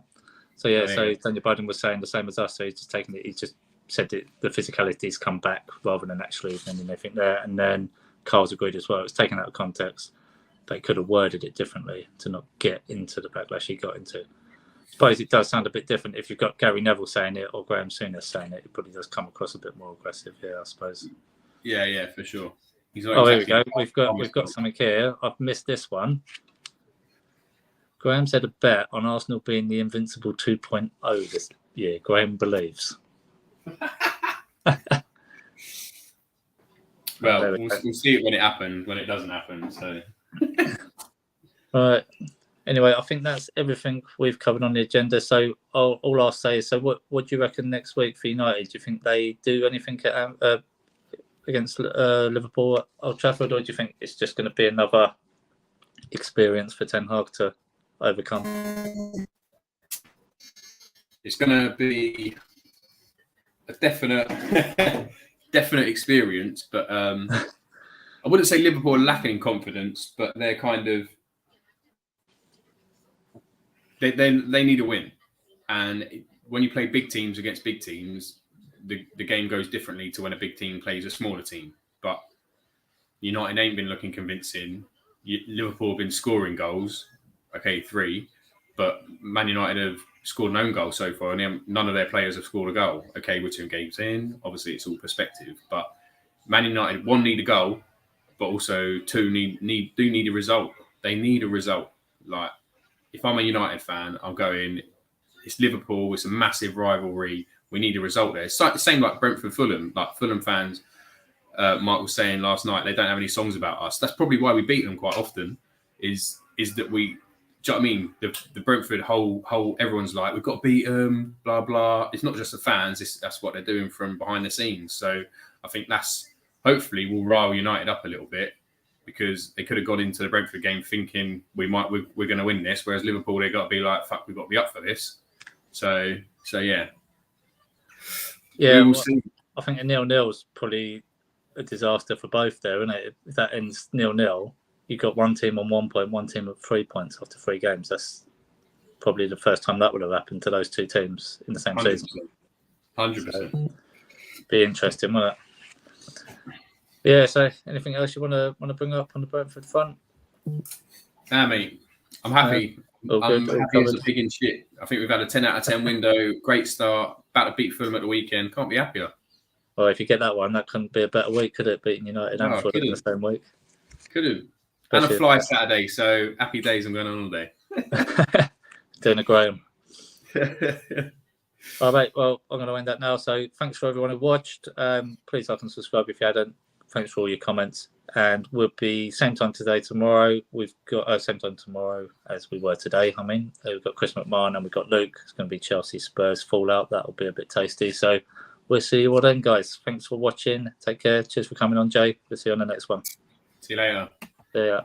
So, so Daniel Biden was saying the same as us. So he's just taken it. He just said that the physicality's come back rather than actually anything there. And then Carl's agreed as well. It's taken out of context. They could have worded it differently to not get into the backlash he got into. I suppose it does sound a bit different if you've got Gary Neville saying it or Graham Souness saying it. It probably does come across a bit more aggressive here, I suppose. Yeah, for sure. Here we go. We've got something here. I've missed this one. Graham said a bet on Arsenal being the invincible 2.0 this year. Graham believes. Well, we'll see it when it happens. When it doesn't happen, so. All right. Anyway, I think that's everything we've covered on the agenda. So all I'll say is, so what do you reckon next week for United? Do you think they do anything against Liverpool at Old Trafford, or do you think it's just going to be another experience for Ten Hag to overcome? It's going to be definite definite experience, but I wouldn't say Liverpool are lacking in confidence, but they're kind of they need a win, and when you play big teams against big teams, the game goes differently to when a big team plays a smaller team. But United ain't been looking convincing. Liverpool have been scoring goals, okay, 3, but Man United have scored an own goal so far, and none of their players have scored a goal. Okay, we're 2 games in. Obviously, it's all perspective, but Man United, 1, need a goal, but also 2, need a result. They need a result. Like, if I'm a United fan, I'm going, it's Liverpool, it's a massive rivalry. We need a result there. It's like the same like Brentford, Fulham. Like Fulham fans, Mike was saying last night, they don't have any songs about us. That's probably why we beat them quite often. Is that we? Do you know what I mean? The Brentford whole everyone's like, we've got to beat them, blah blah. It's not just the fans. That's what they're doing from behind the scenes. So I think that's hopefully will rile United up a little bit, because they could have got into the Brentford game thinking we're going to win this, whereas Liverpool, they got to be like, fuck, we've got to be up for this. So yeah. Yeah, well, I think a 0-0 is probably a disaster for both there, isn't it? If that ends 0-0, you've got one team on 1 point, one team at 3 points after 3 games. That's probably the first time that would have happened to those 2 teams in the same 100%. season. 100%. So, be interesting, won't it? Yeah. So, anything else you want to bring up on the Brentford front? Nah, mate. I'm happy. I'm happy as a pig in shit. I think we've had a 10 out of 10 window. Great start. About to beat Fulham at the weekend. Can't be happier. Well, if you get that one, that couldn't be a better week, could it? Beating United and Fulham in the same week. Could have. And a fly Saturday, so happy days. I'm going on holiday. Doing a Graham. All right, well, I'm going to end that now. So thanks for everyone who watched. Please like and subscribe if you hadn't. Thanks for all your comments. And we'll be same time today, tomorrow. We've got same time tomorrow as we were today. I mean, we've got Chris McMahon and we've got Luke. It's going to be Chelsea Spurs fallout. That'll be a bit tasty. So we'll see you all then, guys. Thanks for watching. Take care. Cheers for coming on, Jay. We'll see you on the next one. See you later. See ya.